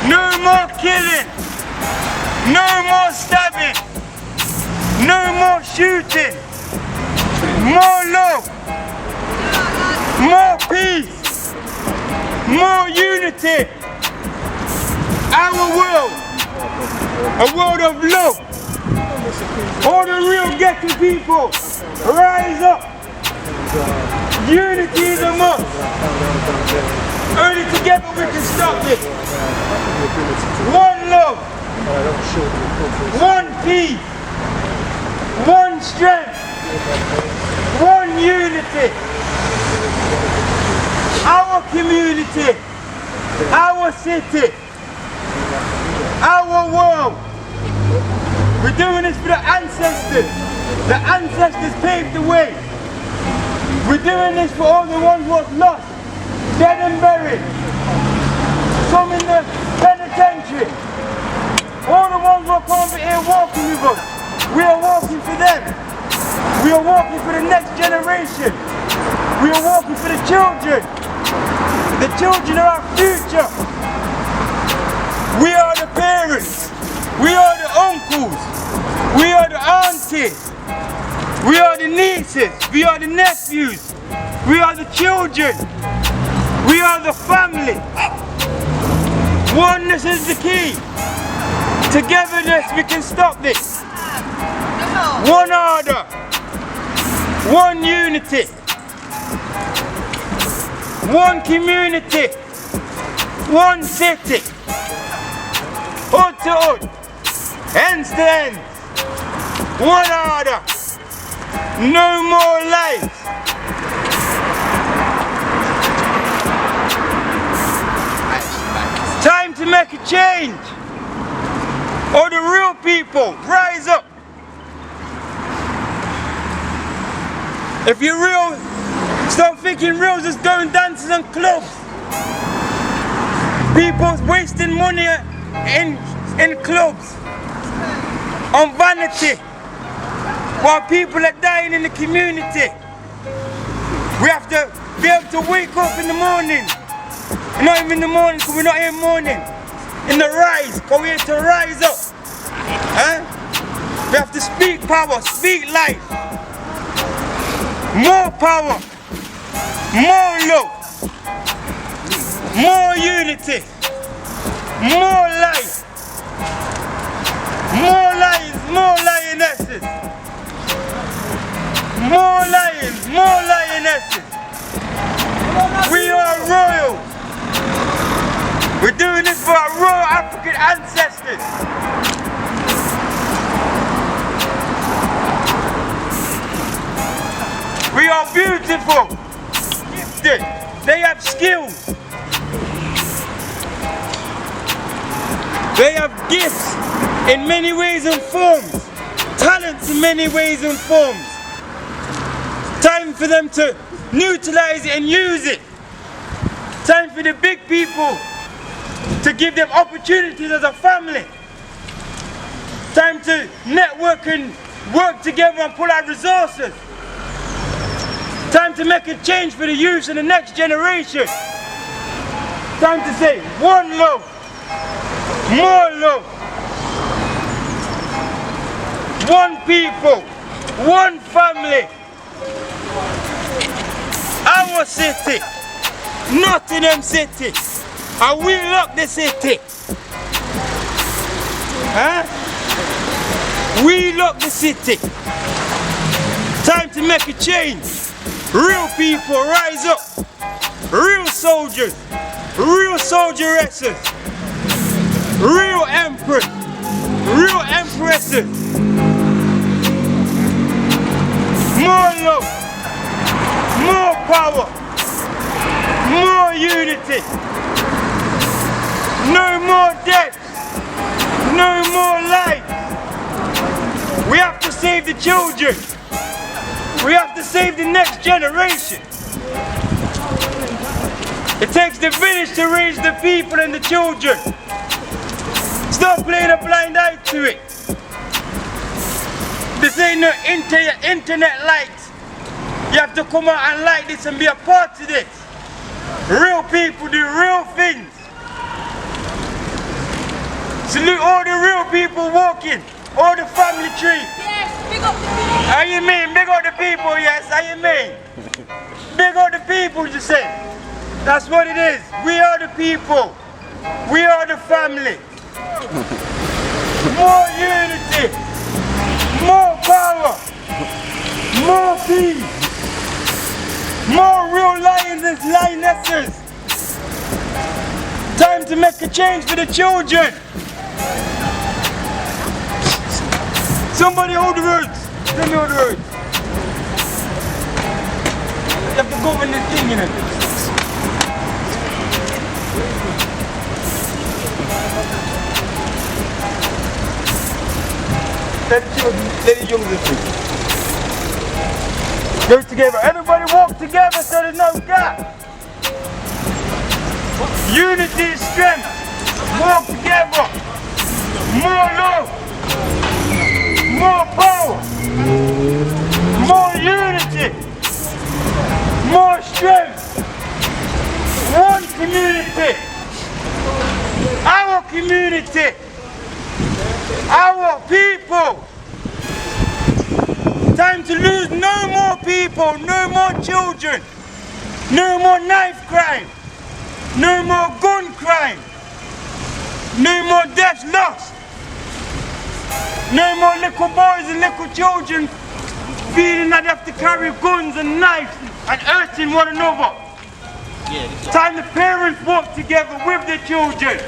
no more killing, no more stabbing, no more shooting, more love, more peace, more unity. Our world, a world of love. All the real ghetto people, rise up. Unity is a must. Only together we can stop this. One love, one peace, one strength, one unity. Our community, our city, our world. We're doing this for the ancestors. The ancestors paved the way. We're doing this for all the ones who have lost, dead and buried. Some in the penitentiary. All the ones who are coming here walking with us. We are walking for them. We are walking for the next generation. We are walking for the children. The children are our future. We are the parents. We are the uncles. We are the aunties. We are the nieces. We are the nephews. We are the children. We are the family. Oneness is the key. Togetherness, we can stop this. One order. One unity. One community. One city. Hood to hood. Ends to ends. One order. No more lies. Time to make a change. All the real people, rise up. If you're real, stop thinking real, just going dances and clubs. People's wasting money in clubs on vanity, while people are dying in the community. We have to be able to wake up in the morning. Not even in the morning, because we're not here in the morning. In the rise, because we're here to rise up. We have to speak power, speak life. More power, more love, more unity, more life, more lions, more lionesses, more lions, more lionesses. We are royal. We're doing this for our royal African ancestors. We are beautiful, gifted. They have skills. They have gifts in many ways and forms. Talents in many ways and forms. Time for them to utilize it and use it. Time for the big people to give them opportunities as a family. Time to network and work together and pull out resources. Time to make a change for the youth and the next generation. Time to say one love, more love, one people, one family, our city, Nottingham City. And we lock the city. Huh? We lock the city. Time to make a change. Real people rise up. Real soldiers. Real soldieresses. Real emperors. Real empresses. More love. More power. More unity. No more death. No more life. We have to save the children. We have to save the next generation. It takes the village to raise the people and the children. Stop playing a blind eye to it. This ain't no internet likes. You have to come out and like this and be a part of this. Real people do real things. Salute all the real people walking, all the family tree. Yes, big up the people. How you mean? Big up the people, yes, how you mean? Big up the people, you say. That's what it is. We are the people. We are the family. More unity. More power. More peace. More real lions and lionesses. Time to make a change for the children. Somebody hold the words. Let me hold the words. You have to go in this thing, you know. Let the young people go together. Everybody walk together so there's no gap. Unity is strength. Walk together. More love. More power. More unity. More strength. One community. Our community. Our people. Time to lose no more people, no more children, no more knife crime, no more gun crime, no more deaths lost, no more little boys and little children feeling that they have to carry guns and knives and hurting one another. Time the parents walk together with their children.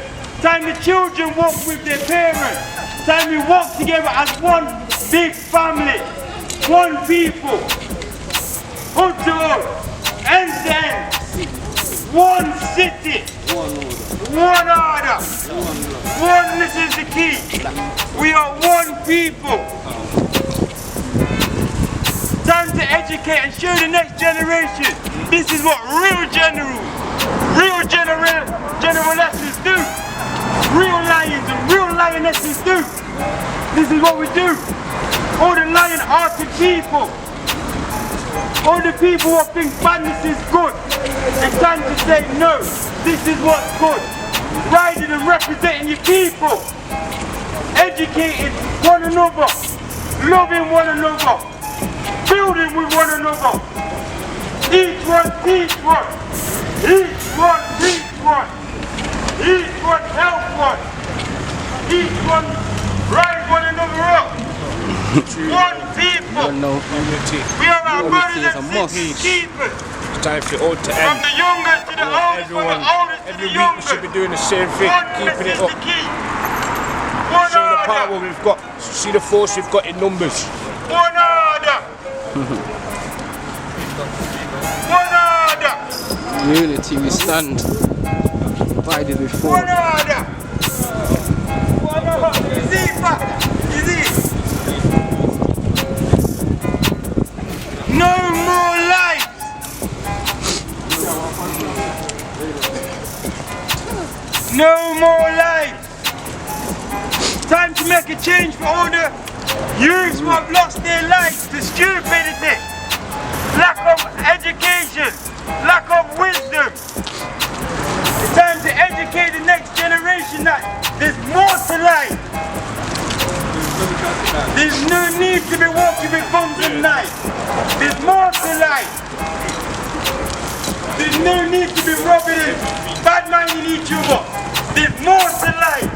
Time the children walk with their parents. Time we walk together as one big family, one people, hood to hood, end to end, one city, one order, oneness is the key. We are one people. Time to educate and show the next generation this is what real generals do. Real lions and real lionesses do. This is what we do. All the lion-hearted people. All the people who think badness is good. It's time to say no. This is what's good. Riding and representing your people. Educating one another. Loving one another. Building with one another. Each one teach one. Each one teach one. Each one help one. Each one rise one another up. One people. We are our brothers and sisters keepers. It's time for it all to end. From the youngest to the oldest, from the oldest to the youngest. We should be doing the same thing, keeping it up. See the power we've got, see the force we've got in numbers. One order. One order. Unity we stand. Divided we fall. One order. One order. Easy, easy. No more lives. No more lives. Time to make a change for all the youths who have lost their lives to stupidity, lack of education, lack of wisdom. It's time to educate the next generation that there's more to life. There's no need to be walking with guns and knives. There's more to life. There's no need to be robbing and bad minding each other. There's more to life.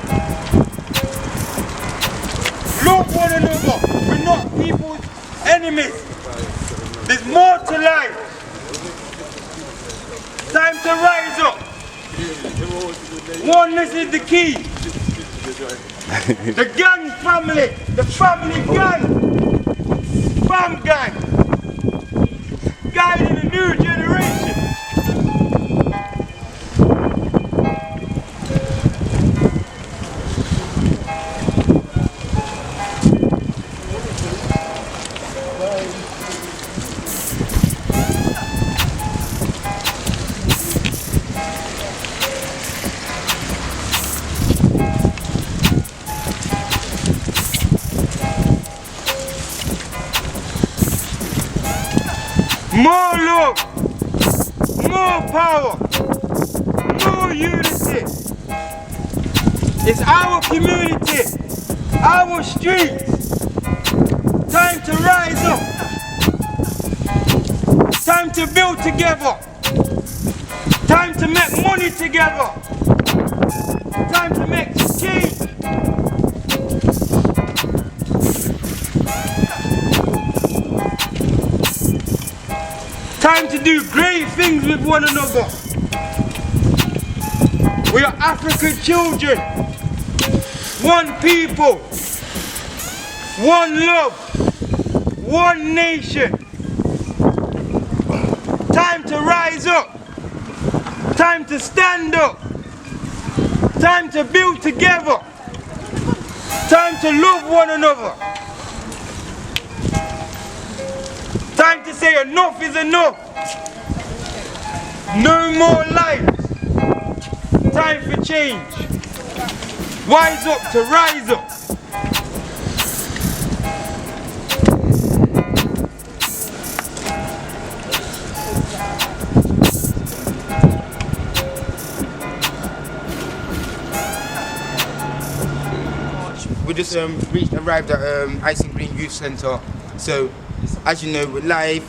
Love one another. We're not people's enemies. There's more to life. Time to rise up. Oneness is the key. The gang family, the family gang, fam gang, guiding a new generation. More love, more power, more unity. It's our community, our streets. Time to rise up. Time to build together. Time to make money together. Time to make change. Time to do great things with one another. We are African children. One people. One love. One nation. Time to rise up. Time to stand up. Time to build together. Time to love one another. Time to say enough is enough. No more lives. Time for change. Wise up to rise up. We just arrived at Icing Green Youth Centre. So, as you know, we're live.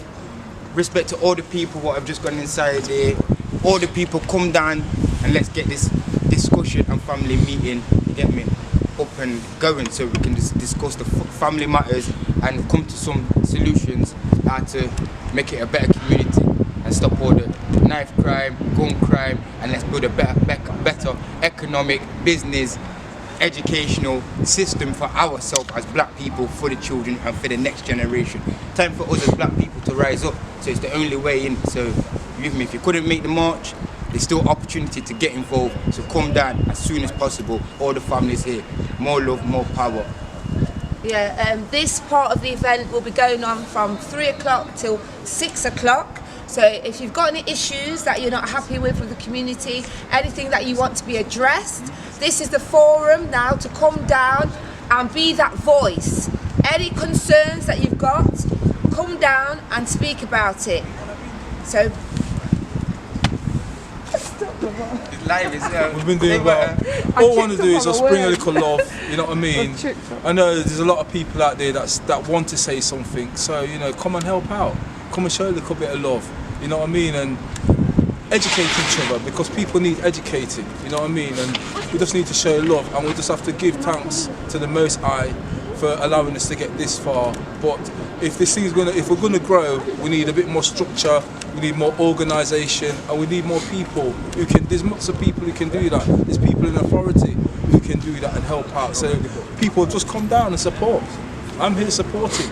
Respect to all the people what have just gone inside here. All the people come down and let's get this discussion and family meeting, you get me, up and going so we can discuss the family matters and come to some solutions how to make it a better community and stop all the knife crime, gun crime, and let's build a better economic, business, educational system for ourselves as black people, for the children and for the next generation. Time for us as black people to rise up, so it's the only way in. So with me, if you couldn't make the march, there's still opportunity to get involved, so come down as soon as possible. All the families here, more love, more power. Yeah, this part of the event will be going on from 3 o'clock till 6 o'clock. So if you've got any issues that you're not happy with the community, anything that you want to be addressed, this is the forum now to come down and be that voice. Any concerns that you've got, come down and speak about it. So we've been doing well. All I want to do is just bring a little love, you know what I mean? I know there's a lot of people out there that want to say something, so you know, come and help out. Come and show a little bit of love, you know what I mean? And educate each other, because people need educating, you know what I mean? And we just need to show love, and we just have to give thanks to the Most High for allowing us to get this far. But if we're gonna grow, we need a bit more structure, we need more organisation, and we need more people who can. There's lots of people who can do that. There's people in authority who can do that and help out. So people just come down and support. I'm here supporting.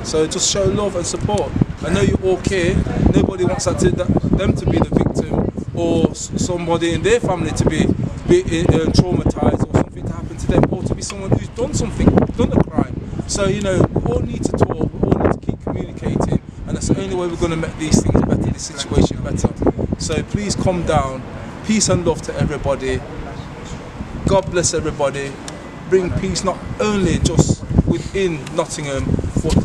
So just show love and support. I know you all care. Nobody wants them to be the victim, or somebody in their family to be traumatised, or something to happen to them, or to be someone who's done a crime. So you know, we all need to talk. We all need to keep communicating, and that's the only way we're going to make these things better, this situation better. So please come down. Peace and love to everybody. God bless everybody. Bring peace not only just within Nottingham, but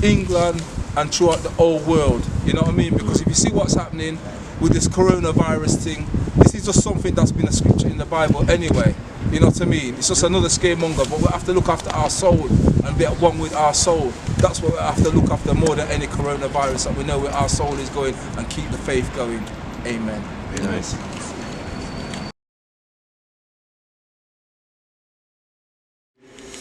England and throughout the whole world, you know what I mean? Because if you see what's happening with this coronavirus thing, this is just something that's been a scripture in the Bible anyway, you know what I mean? It's just another scaremonger, but we have to look after our soul and be at one with our soul. That's what we have to look after more than any coronavirus, that we know where our soul is going, and keep the faith going. Amen. Amen.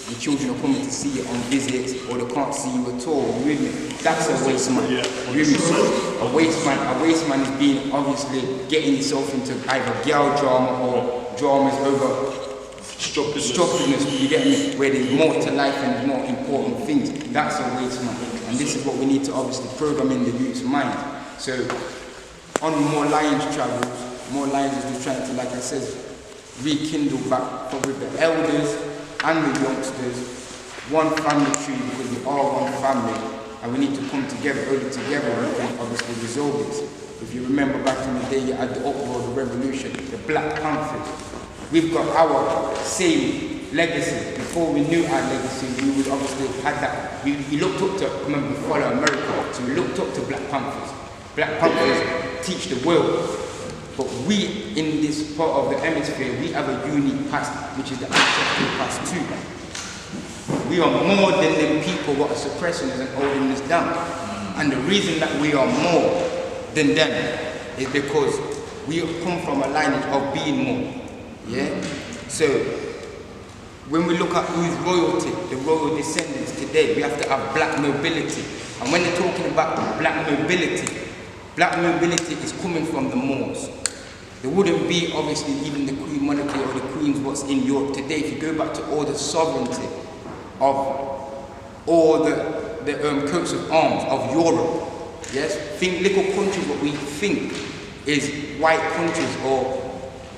The children are coming to see you on visits, or they can't see you at all. You with me? That's a waste man. You with me? A waste man is being obviously getting yourself into either girl drama or dramas over stupidness. You get me? Where there's more to life and there's more important things. That's a waste man. And this is what we need to obviously program in the youth's mind. So on more Lions travels, more Lions is just trying to, like I said, rekindle back with the elders and the youngsters, one family tree, because we are one family, and we need to come together, only together we can obviously resolve this. If you remember back in the day, you had the uproar, the revolution, the Black Panthers. We've got our same legacy. Before we knew our legacy, we would obviously had that. We looked up to, remember, we follow America, so we looked up to Black Panthers. Black Panthers teach the world. But we, in this part of the hemisphere, we have a unique past, which is the ancestral past too. We are more than the people what are suppressing us and holding us down. And the reason that we are more than them is because we come from a lineage of being more. Yeah? So, when we look at who's royalty, the royal descendants today, we have to have black nobility. And when they're talking about black nobility is coming from the Moors. There wouldn't be, obviously, even the Queen monarchy or the Queens what's in Europe today. If you go back to all the sovereignty of all the coats of arms of Europe, yes? Think little countries what we think is white countries or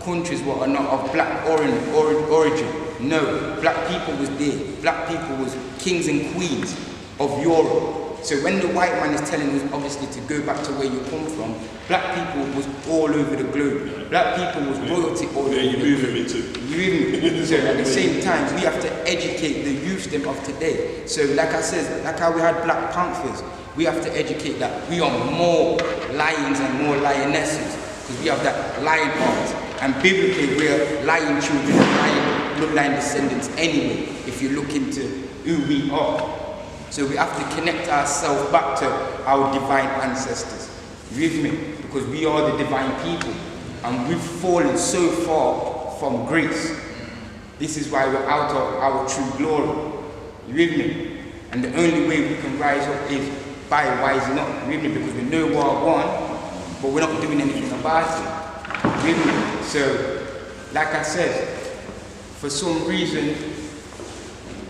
countries what are not of black origin. No, black people was there. Black people was kings and queens of Europe. So when the white man is telling us, obviously, to go back to where you come from, black people was all over the globe. Black people was royalty all over the globe. So at the same time, we have to educate the youth them of today. So like I said, like how we had Black Panthers, we have to educate that we are more lions and more lionesses, because we have that lion heart. And biblically, we're lion children and lion bloodline descendants anyway, if you look into who we are. So we have to connect ourselves back to our divine ancestors. You with me? Because we are the divine people. And we've fallen so far from grace. This is why we're out of our true glory. You with me? And the only way we can rise up is by rising up. You with me? Because we know we're one, but we're not doing anything about it. You with me? So, like I said, for some reason,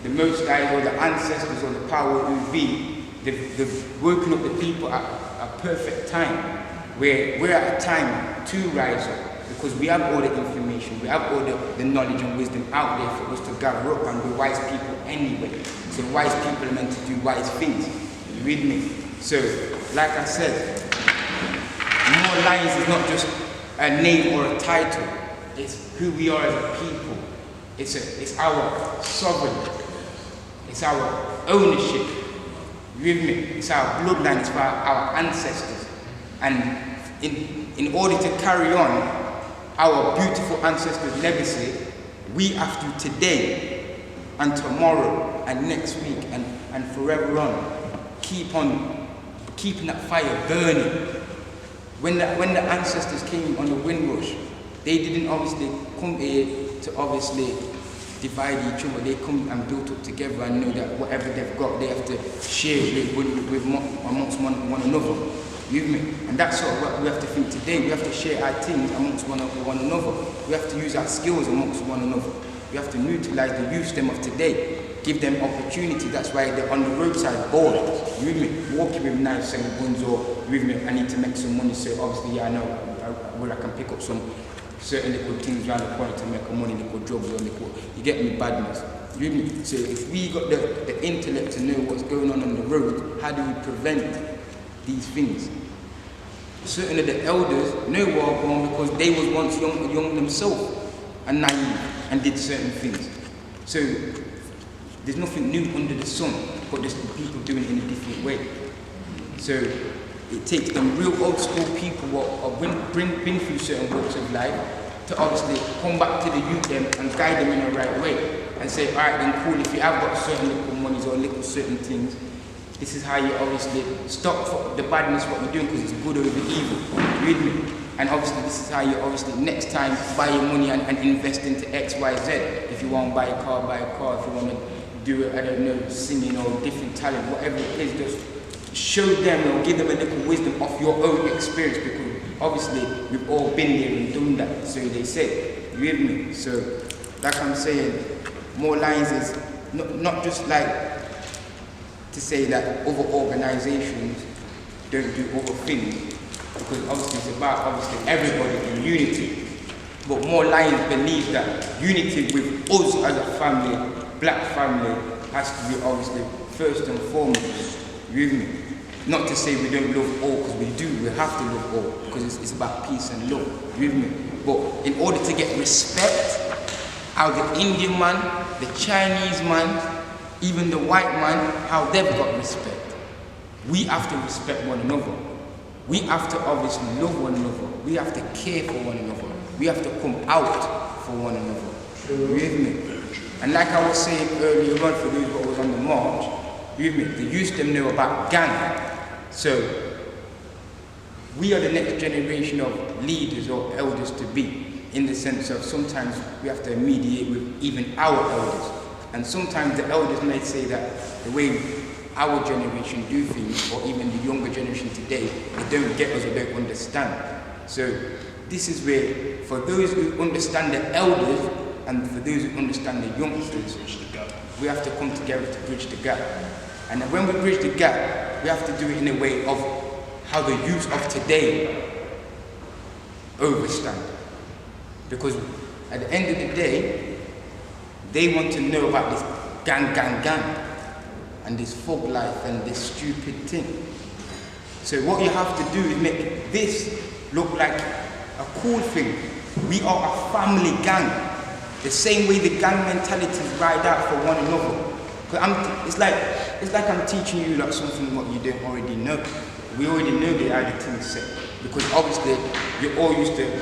the Most High or the ancestors or the power who be, they've woken up the people at a perfect time, where we're at a time to rise up, because we have all the information, we have all the knowledge and wisdom out there for us to gather up, and we're wise people anyway. So wise people are meant to do wise things. You with me? So, like I said, more Lions is not just a name or a title, it's who we are as a people. It's our sovereignty. It's our ownership. You with me? It's our bloodline, it's for our ancestors. And in order to carry on our beautiful ancestors' legacy, we have to today and tomorrow and next week and forever on keeping that fire burning. When the ancestors came on the Windrush, they didn't obviously come here to obviously divide each other. They come and build up together and know that whatever they've got, they have to share with amongst one another. You with me? And that's sort of what we have to think today. We have to share our things amongst one another. We have to use our skills amongst one another. We have to utilize the youth them of today. Give them opportunity. That's why they're on the roadside bored. You with me? Walking with knives and guns, or you with me? I need to make some money, so obviously, yeah, I know where I can pick up some certain little things around the corner to make money, little jobs or little, you get me, badness. You with me? So if we got the intellect to know what's going on the road, how do we prevent these things? Certain of the elders know what are going because they was once young themselves and naive and did certain things. So there's nothing new under the sun, but there's people doing it in a different way. So it takes them real old school people who have been through certain walks of life to obviously come back to the youth and guide them in the right way and say, all right then cool, if you have got certain little monies or little certain things, This is how you obviously stop the badness what you're doing, because it's good over evil. You with me? And obviously this is how you obviously next time buy your money and invest into X, Y, Z. If you want to buy a car, buy a car. If you want to do it, I don't know, singing or different talent, whatever it is, just show them or give them a little wisdom of your own experience, because obviously we've all been there and done that, so they say. You with me? So like I'm saying, more lines is not just like to say that other organisations don't do other things, because obviously it's about obviously everybody in unity. But More Lions believes that unity with us as a family, black family, has to be obviously first and foremost. You with me? Not to say we don't love all, because we do, we have to love all, because it's about peace and love. You with me? But in order to get respect, how the Indian man, the Chinese man, even the white man, how they've got respect. We have to respect one another. We have to obviously love one another. We have to care for one another. We have to come out for one another. You with me? And like I was saying earlier on, for those who was on the march, you with me, the youth them know about gang. So we are the next generation of leaders or elders to be, in the sense of sometimes we have to mediate with even our elders. And sometimes the elders may say that the way our generation do things, or even the younger generation today, they don't get us or don't understand. So this is where, for those who understand the elders, and for those who understand the youngsters, we have to come together to bridge the gap. And when we bridge the gap, we have to do it in a way of how the youth of today overstand. Because at the end of the day, they want to know about this gang, and this folk life and this stupid thing. So what you have to do is make this look like a cool thing. We are a family gang. The same way the gang mentalities ride out for one another. It's like I'm teaching you like something what you don't already know. We already know the how the things set. Because obviously you're all used to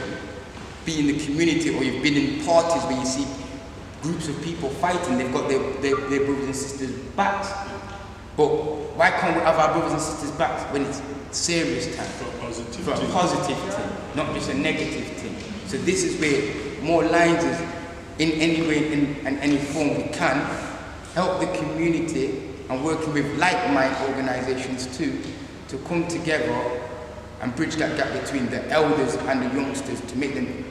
be in the community, or you've been in parties where you see groups of people fighting, they've got their brothers and sisters' backs. But why can't we have our brothers and sisters' backs when it's serious time? For a positive thing, not just a negative thing. So this is where More Lines is, in any way, in any form we can, help the community, and working with like-minded organisations too, to come together and bridge that gap between the elders and the youngsters, to make them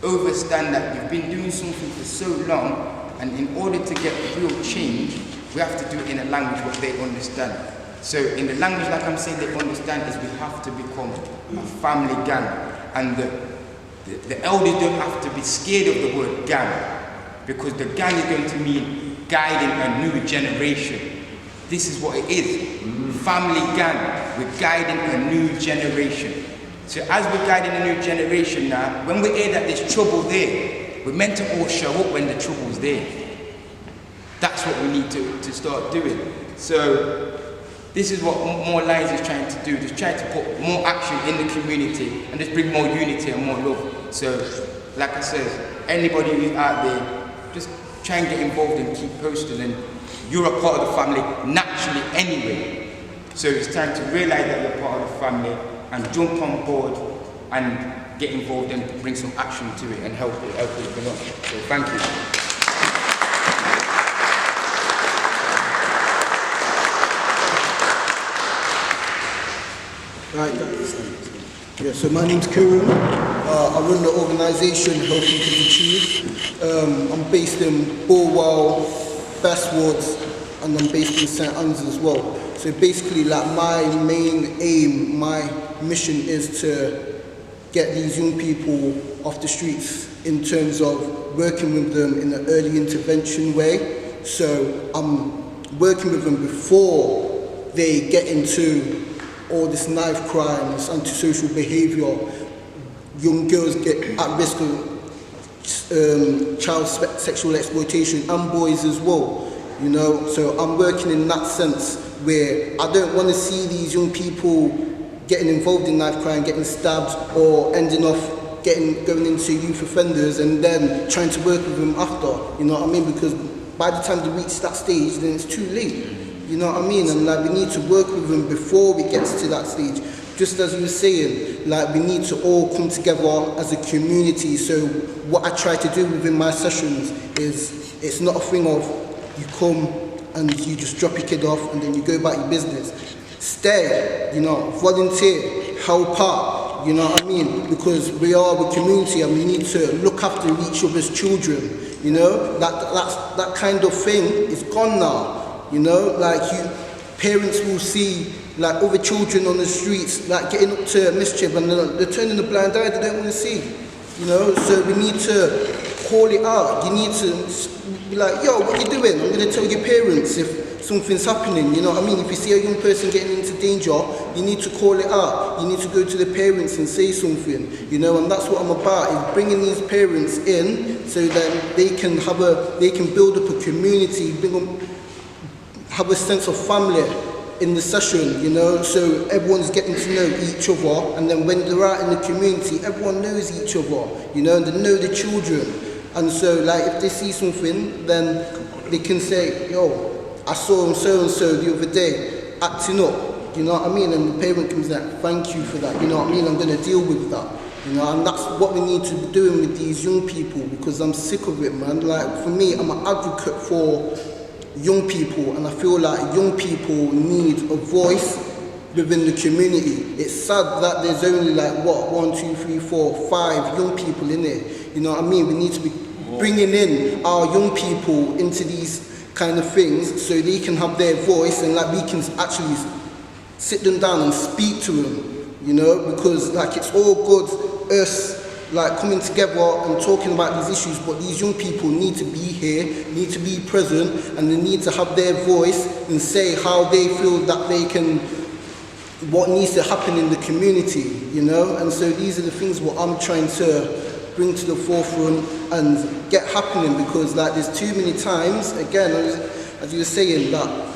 understand that we've been doing something for so long, and in order to get real change, we have to do it in a language what they understand. So in the language, like I'm saying, they understand is we have to become a family gang, and the elders don't have to be scared of the word gang, because the gang is going to mean guiding a new generation. This is what it is. Family gang, we're guiding a new generation. So as we're guiding a new generation now, when we hear that there's trouble there, we're meant to all show up when the trouble's there. That's what we need to start doing. So this is what More Lines is trying to do, just try to put more action in the community and just bring more unity and more love. So like I said, anybody who's out there, just try and get involved and keep posting, and you're a part of the family naturally anyway. So it's time to realise that you're part of the family and jump on board and get involved and bring some action to it and help it along. So thank you. Right, yeah, so my name's Kieran. I run the organisation Helping to Achieve. I'm based in Borwell, Bestwards, and I'm based in St Anne's as well. So basically, like, my main aim, my mission is to get these young people off the streets in terms of working with them in an early intervention way. So I'm working with them before they get into all this knife crime, this antisocial behaviour. Young girls get at risk of child sexual exploitation, and boys as well, you know. So I'm working in that sense, where I don't want to see these young people getting involved in knife crime, getting stabbed, or ending off going into youth offenders and then trying to work with them after, you know what I mean? Because by the time they reach that stage, then it's too late. You know what I mean? And like we need to work with them before we get to that stage. Just as you were saying, like we need to all come together as a community. So what I try to do within my sessions is it's not a thing of you come and you just drop your kid off and then you go about your business. Stay, you know, volunteer, help out, you know what I mean? Because we are a community and we need to look after each other's children, you know? That kind of thing is gone now, you know? Like parents will see like other children on the streets like getting up to mischief and they're turning a blind eye, they don't want to see, you know? So we need to call it out. You need to be like, yo, what are you doing? I'm going to tell your parents if something's happening, you know what I mean? If you see a young person getting into danger, you need to call it out. You need to go to the parents and say something, you know, and that's what I'm about, is bringing these parents in so that they can build up a community, have a sense of family in the session, you know, so everyone's getting to know each other, and then when they're out in the community, everyone knows each other, you know, and they know the children. And so, like, if they see something, then they can say, yo, I saw so-and-so the other day acting up, you know what I mean? And the parent can say, thank you for that, you know what I mean? I'm going to deal with that, you know, and that's what we need to be doing with these young people, because I'm sick of it, man. Like, for me, I'm an advocate for young people, and I feel like young people need a voice within the community. It's sad that there's only like, what, 1, 2, 3, 4, 5 young people in it, you know what I mean? We need to be bringing in our young people into these kind of things so they can have their voice, and like we can actually sit them down and speak to them, you know, because like it's all good us like coming together and talking about these issues, but these young people need to be here, need to be present, and they need to have their voice and say how they feel that they can, what needs to happen in the community, you know. And so these are the things what I'm trying to bring to the forefront and get happening, because like there's too many times, again, as you were saying, that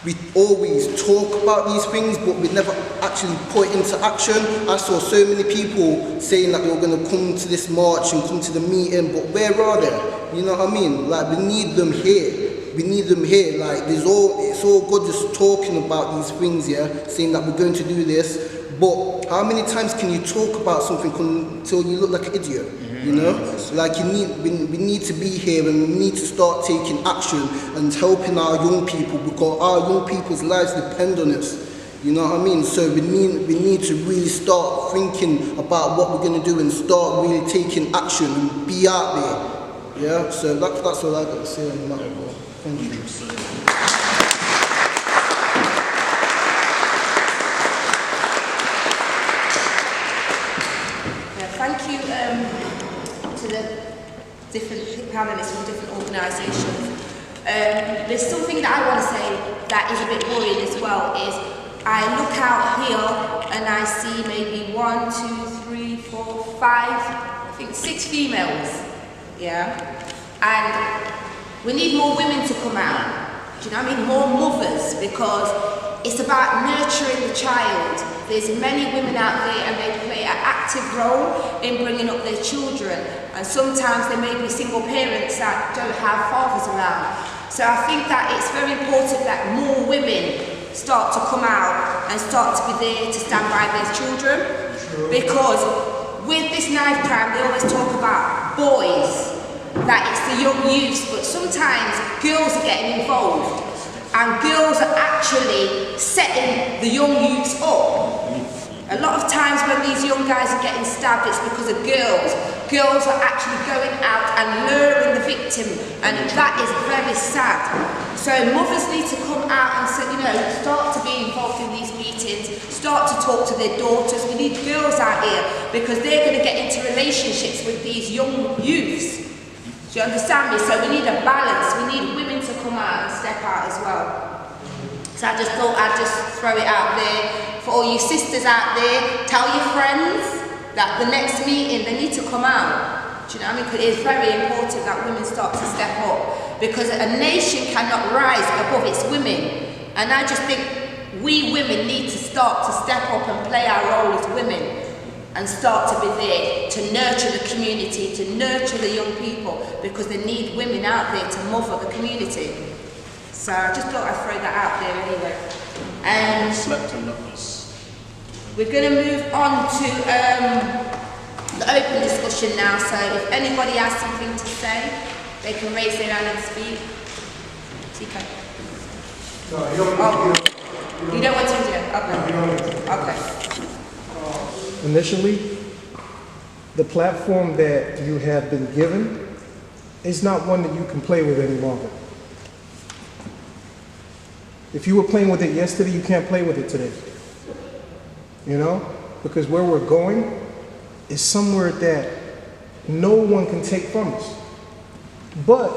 we always talk about these things, but we never actually put it into action. I saw so many people saying that they were going to come to this march and come to the meeting, but where are they? You know what I mean? Like, we need them here. We need them here. Like, it's all good just talking about these things, yeah, saying that we're going to do this, but how many times can you talk about something until you look like an idiot? You know, like we need to be here, and we need to start taking action and helping our young people, because our young people's lives depend on us. You know what I mean? So we need to really start thinking about what we're going to do and start really taking action and be out there. Yeah. So that's all I got to say on that. Thank you. Thank you to the different panellists from different organisations. There's something that I want to say that is a bit worrying as well, is I look out here and I see maybe 1, 2, 3, 4, 5, I think 6 females, yeah? And we need more women to come out, do you know what I mean? More mothers, because it's about nurturing the child. There's many women out there and they play an active role in bringing up their children. And sometimes there may be single parents that don't have fathers around. So I think that it's very important that more women start to come out and start to be there to stand by their children. Because with this knife crime, they always talk about boys, that it's the young youths, but sometimes girls are getting involved. And girls are actually setting the young youths up. A lot of times when these young guys are getting stabbed, it's because of girls. Girls are actually going out and luring the victim, and that is very sad. So mothers need to come out and say, you know, start to be involved in these meetings, start to talk to their daughters. We need girls out here because they're going to get into relationships with these young youths. Do you understand me? So we need a balance. We need women to come out and step out as well. So I just thought I'd just throw it out there for all you sisters out there. Tell your friends that the next meeting they need to come out. Do you know what I mean? Because it's very important that women start to step up, because a nation cannot rise above its women. And I just think we women need to start to step up and play our role as women, and start to be there to nurture the community, to nurture the young people, because they need women out there to mother the community. So I just thought I'd throw that out there anyway. Slept on numbers. We're going to move on to the open discussion now. So if anybody has something to say, they can raise their hand and speak. TK. You don't want to do it? Okay. Initially, the platform that you have been given is not one that you can play with any longer. If you were playing with it yesterday, you can't play with it today. You know? Because where we're going is somewhere that no one can take from us. But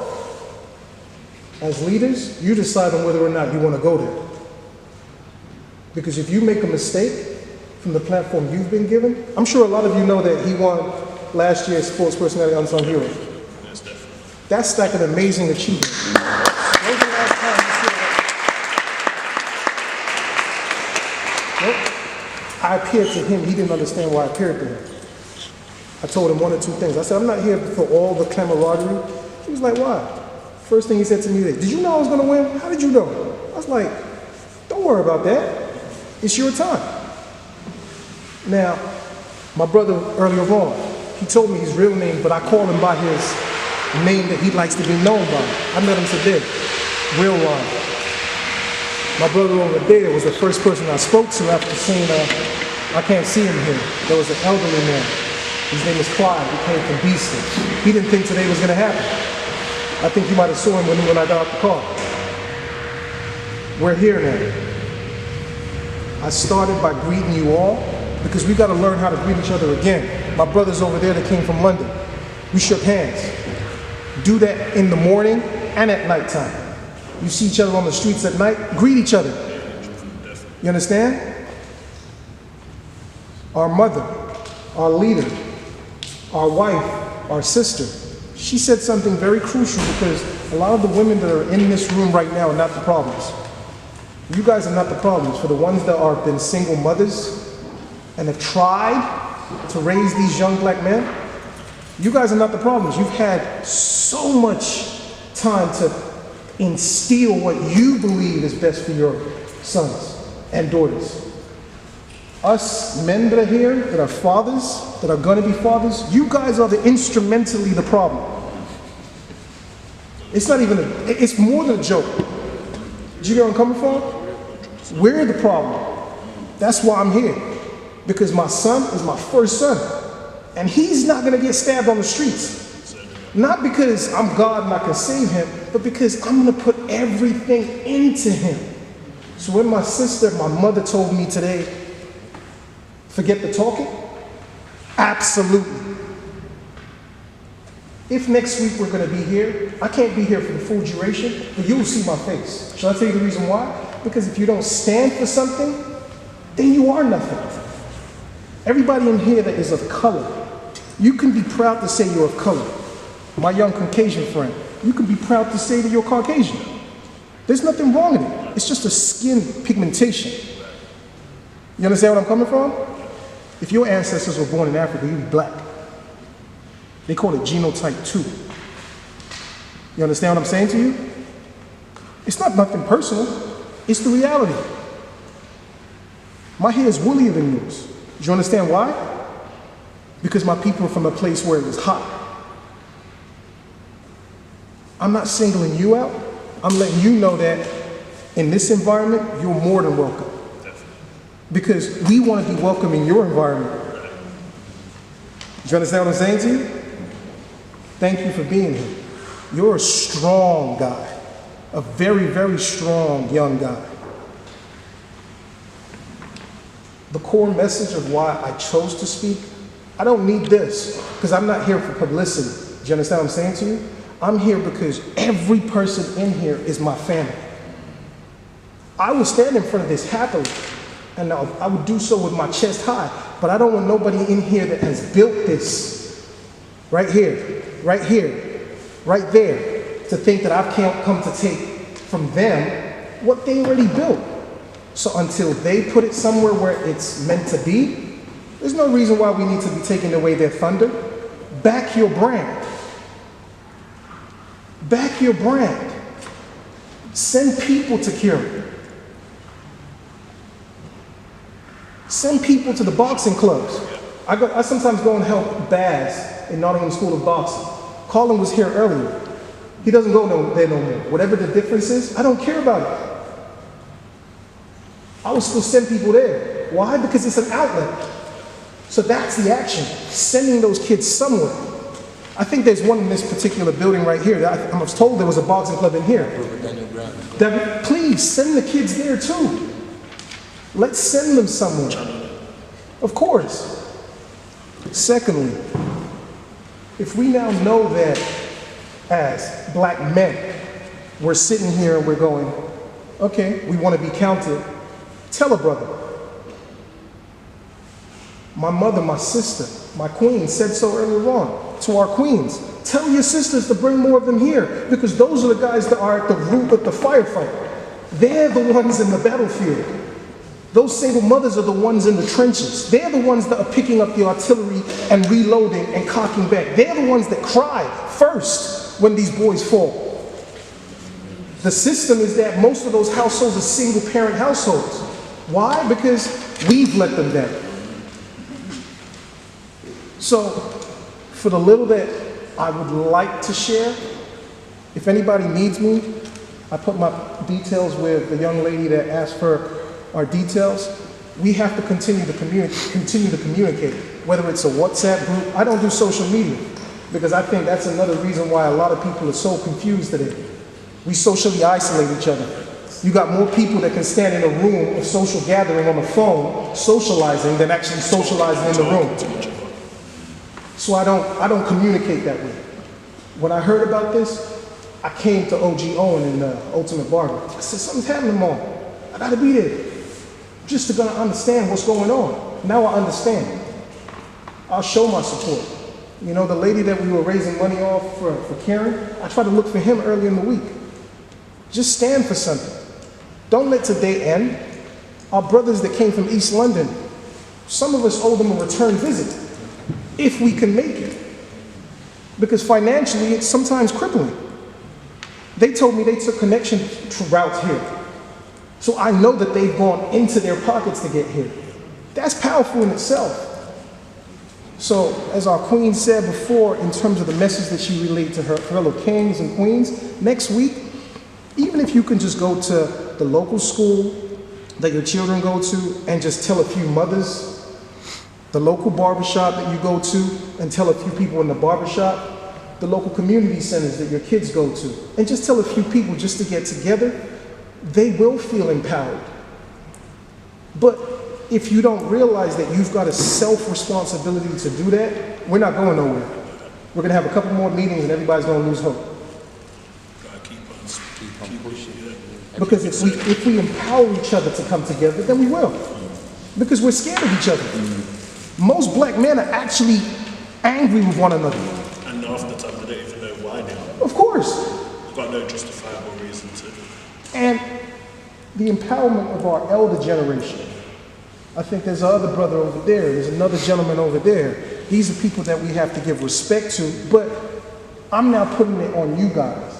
as leaders, you decide on whether or not you want to go there. Because if you make a mistake from the platform you've been given, I'm sure a lot of you know that he won last year's Sports Personality Unsung Hero. That's like an amazing achievement. When was the last time you saw that? Nope. I appeared to him, he didn't understand why I appeared to him. I told him one or two things. I said, I'm not here for all the camaraderie. He was like, why? First thing he said to me, did you know I was going to win? How did you know? I was like, don't worry about that. It's your time. Now, my brother earlier on, he told me his real name, but I call him by his name that he likes to be known by. I met him today, Real Ron. My brother over there was the first person I spoke to after seeing, I can't see him here. There was an elderly man. His name is Clyde. He came from Beeston. He didn't think today was going to happen. I think you might have saw him when I got out the car. We're here now. I started by greeting you all because we got to learn how to greet each other again. My brothers over there that came from London, we shook hands. Do that in the morning and at nighttime. You see each other on the streets at night, greet each other. You understand? Our mother, our leader, our wife, our sister, she said something very crucial because a lot of the women that are in this room right now are not the problems. You guys are not the problems. For the ones that are been single mothers and have tried to raise these young black men, you guys are not the problems. You've had so much time to instill what you believe is best for your sons and daughters. Us men that are here, that are fathers, that are going to be fathers, you guys are instrumentally the problem. It's not even it's more than a joke. Do you get where I'm coming from? We're the problem. That's why I'm here. Because my son is my first son. And he's not going to get stabbed on the streets. Not because I'm God and I can save him, but because I'm going to put everything into him. So when my sister, my mother told me today, forget the talking, absolutely. If next week we're going to be here, I can't be here for the full duration, but you'll see my face. Shall I tell you the reason why? Because if you don't stand for something, then you are nothing. Everybody in here that is of color, you can be proud to say you're of color. My young Caucasian friend, you can be proud to say that you're Caucasian. There's nothing wrong with it. It's just a skin pigmentation. You understand where I'm coming from? If your ancestors were born in Africa, you'd be black. They call it genotype 2. You understand what I'm saying to you? It's not nothing personal. It's the reality. My hair is woollier than yours. Do you understand why? Because my people are from a place where it was hot. I'm not singling you out. I'm letting you know that in this environment, you're more than welcome. Because we want to be welcome in your environment. Do you understand what I'm saying to you? Thank you for being here. You're a strong guy. A very, very strong young guy. The core message of why I chose to speak, I don't need this, because I'm not here for publicity. Do you understand what I'm saying to you? I'm here because every person in here is my family. I will stand in front of this happily, and I would do so with my chest high, but I don't want nobody in here that has built this, right here, right there, to think that I can't come to take from them what they already built. So until they put it somewhere where it's meant to be, there's no reason why we need to be taking away their thunder. Back your brand. Back your brand. Send people to Kieran. Send people to the boxing clubs. I sometimes go and help Baz in Nottingham School of Boxing. Colin was here earlier. He doesn't go there no more. Whatever the difference is, I don't care about it. I will still send people there. Why? Because it's an outlet. So that's the action, sending those kids somewhere. I think there's one in this particular building right here. I was told there was a boxing club in here. Please send the kids there too. Let's send them somewhere. Of course. Secondly, if we now know that as black men, we're sitting here and we're going, okay, we want to be counted, tell a brother. My mother, my sister, my queen said so earlier on to our queens. Tell your sisters to bring more of them here because those are the guys that are at the root of the firefight. They're the ones in the battlefield. Those single mothers are the ones in the trenches. They're the ones that are picking up the artillery and reloading and cocking back. They're the ones that cry first when these boys fall. The system is that most of those households are single parent households. Why? Because we've let them down. So, for the little that I would like to share, if anybody needs me, I put my details with the young lady that asked for our details. We have to continue to communicate, whether it's a WhatsApp group. I don't do social media because I think that's another reason why a lot of people are so confused today. We socially isolate each other. You got more people that can stand in a room of social gathering on the phone, socializing, than actually socializing in the room. So I don't communicate that way. When I heard about this, I came to OG Owen in Ultimate Barber. I said, something's happening, Mom. I gotta be there. Just to gonna understand what's going on. Now I understand. I'll show my support. You know, the lady that we were raising money off for Karen, I tried to look for him early in the week. Just stand for something. Don't let today end. Our brothers that came from East London, some of us owe them a return visit. If we can make it. Because financially, it's sometimes crippling. They told me they took connection routes here. So I know that they've gone into their pockets to get here. That's powerful in itself. So, as our queen said before, in terms of the message that she relayed to her fellow kings and queens, next week, even if you can just go to the local school that your children go to and just tell a few mothers, the local barbershop that you go to and tell a few people in the barbershop, the local community centers that your kids go to, and just tell a few people just to get together, they will feel empowered. But if you don't realize that you've got a self-responsibility to do that, we're not going nowhere. We're going to have a couple more meetings and everybody's going to lose hope. Because if we empower each other to come together, then we will. Because we're scared of each other. Most black men are actually angry with one another. And half the time they don't even know why now. Of course. They've got no justifiable reason to. And the empowerment of our elder generation. I think there's another brother over there. There's another gentleman over there. These are people that we have to give respect to. But I'm now putting it on you guys.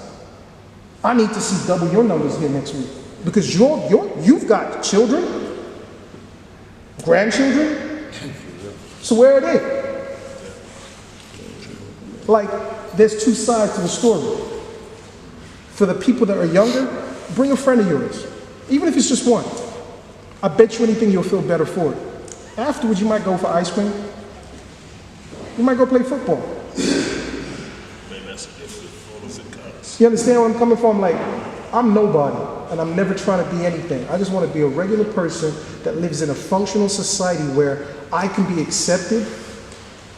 I need to see double your numbers here next week. Because you've got children, grandchildren. So where are they? Like, there's two sides to the story. For the people that are younger, bring a friend of yours. Even if it's just one. I bet you anything you'll feel better for it. Afterwards, you might go for ice cream. You might go play football. You understand where I'm coming from? Like, I'm nobody, and I'm never trying to be anything. I just want to be a regular person that lives in a functional society where I can be accepted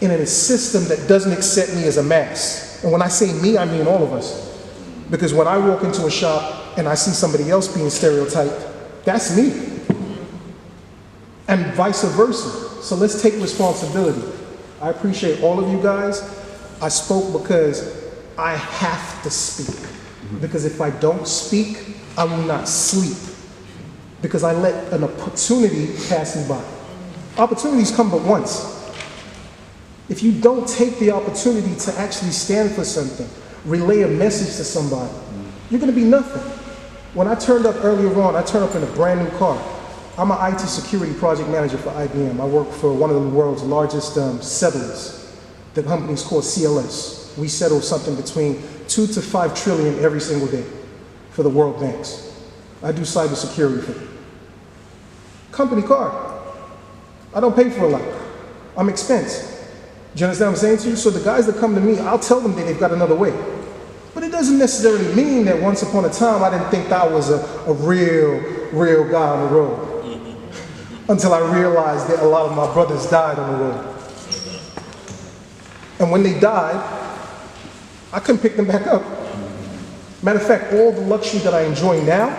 in a system that doesn't accept me as a mass. And when I say me, I mean all of us. Because when I walk into a shop and I see somebody else being stereotyped, that's me. And vice versa. So let's take responsibility. I appreciate all of you guys. I spoke because I have to speak. Because if I don't speak, I will not sleep. Because I let an opportunity pass me by. Opportunities come but once. If you don't take the opportunity to actually stand for something, relay a message to somebody, you're going to be nothing. When I turned up earlier on, I turned up in a brand new car. I'm an IT security project manager for IBM. I work for one of the world's largest settlers. The company's called CLS. We settle something between 2 to 5 trillion every single day for the world banks. I do cybersecurity for them. Company car. I don't pay for a lot. I'm expense. Do you understand what I'm saying to you? So the guys that come to me, I'll tell them that they've got another way. But it doesn't necessarily mean that once upon a time I didn't think that I was a real guy on the road. Until I realized that a lot of my brothers died on the road. And when they died, I couldn't pick them back up. Matter of fact, all the luxury that I enjoy now,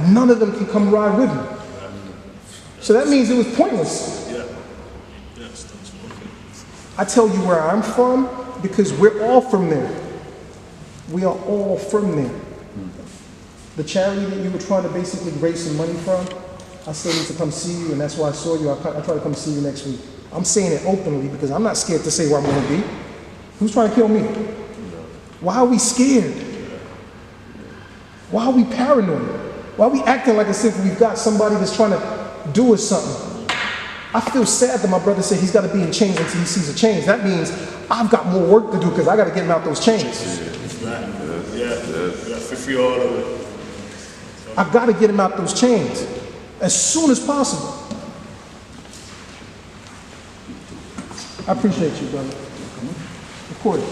none of them can come ride with me. So that means it was pointless. I tell you where I'm from because we're all from there. We are all from there. The charity that you were trying to basically raise some money from, I still need to come see you, and that's why I saw you. I try to come see you next week. I'm saying it openly because I'm not scared to say where I'm going to be. Who's trying to kill me? Why are we scared? Why are we paranoid? Why are we acting like as if we've got somebody that's trying to do us something? I feel sad that my brother said he's got to be in chains until he sees a change. That means I've got more work to do because I got to get him out those chains. I've got to get him out those chains as soon as possible. I appreciate you, brother. Record it.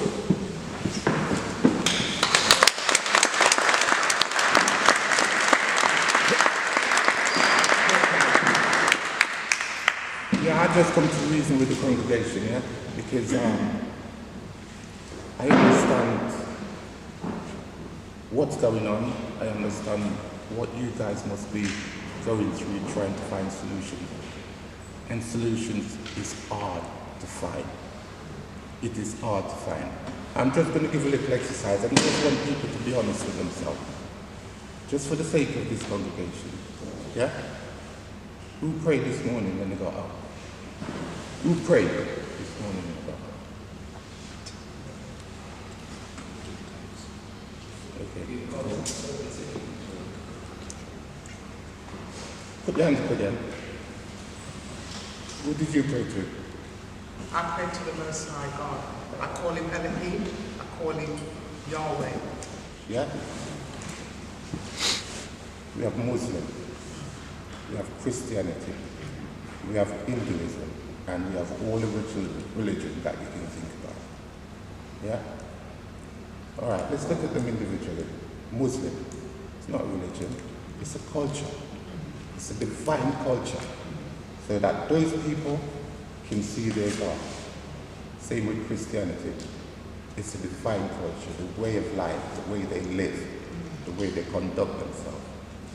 Yeah, I just come to reason with the congregation, yeah, because I understand what's going on. I understand what you guys must be going through trying to find solutions. And solutions is hard to find. It is hard to find. I'm just going to give a little exercise. I just want people to be honest with themselves. Just for the sake of this congregation. Yeah? Who prayed this morning when they got up? Who prayed this morning when they got up? Okay. Put your hands up again. Who did you pray to? I pray to the Most High God. I call him Elohim. I call him Yahweh. Yeah? We have Muslim. We have Christianity. We have Hinduism. And we have all the religion that you can think about. Yeah? All right, let's look at them individually. Muslim. It's not a religion. It's a culture. It's a divine culture. So that those people can see their God. Same with Christianity. It's a divine culture, the way of life, the way they live, the way they conduct themselves,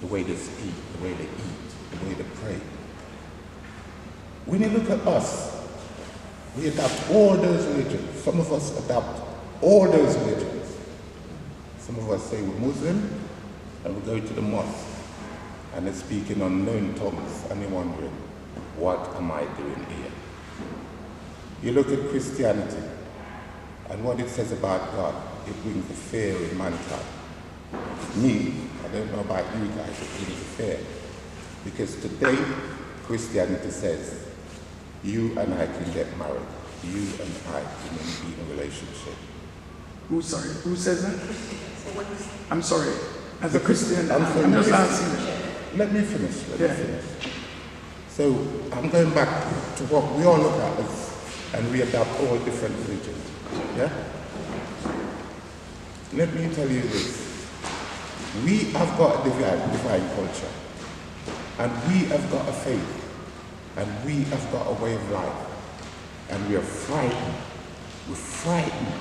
the way they speak, the way they eat, the way they pray. When you look at us, we adopt all those religions. Some of us adopt all those religions. Some of us say we're Muslim, and we go to the mosque, and they're speaking unknown tongues, and you're wondering, what am I doing here? You look at Christianity, and what it says about God, it brings a fear in mankind. Me, I don't know about you guys, it brings a fear. Because today, Christianity says, you and I can get married. You and I can be in a relationship. Who says that? I'm sorry. As a Christian, I'm just asking. Let me finish. So I'm going back to what we all look at as, and we adopt all different religions. Yeah? Let me tell you this. We have got a divine culture, and we have got a faith, and we have got a way of life, and we are frightened. We're frightened.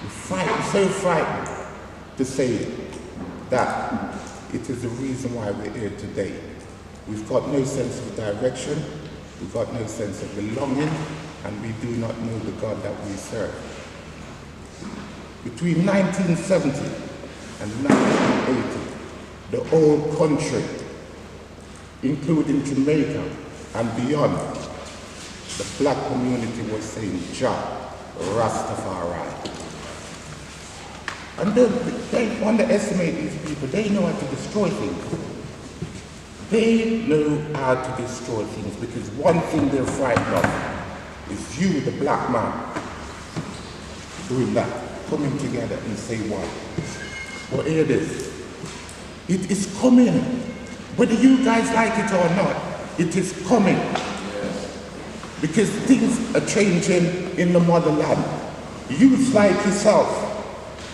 We're frightened, so frightened to say that it is the reason why we're here today. We've got no sense of direction, we've got no sense of belonging, and we do not know the God that we serve. Between 1970 and 1980, the whole country, including Jamaica and beyond, the black community was saying, Jah Rastafari. And don't underestimate these people. They know how to destroy things. They know how to destroy things because one thing they're frightened of is you, the black man, doing that, coming together and say why. Well, hear this. It is coming. Whether you guys like it or not, it is coming. Because things are changing in the motherland. Youths like yourself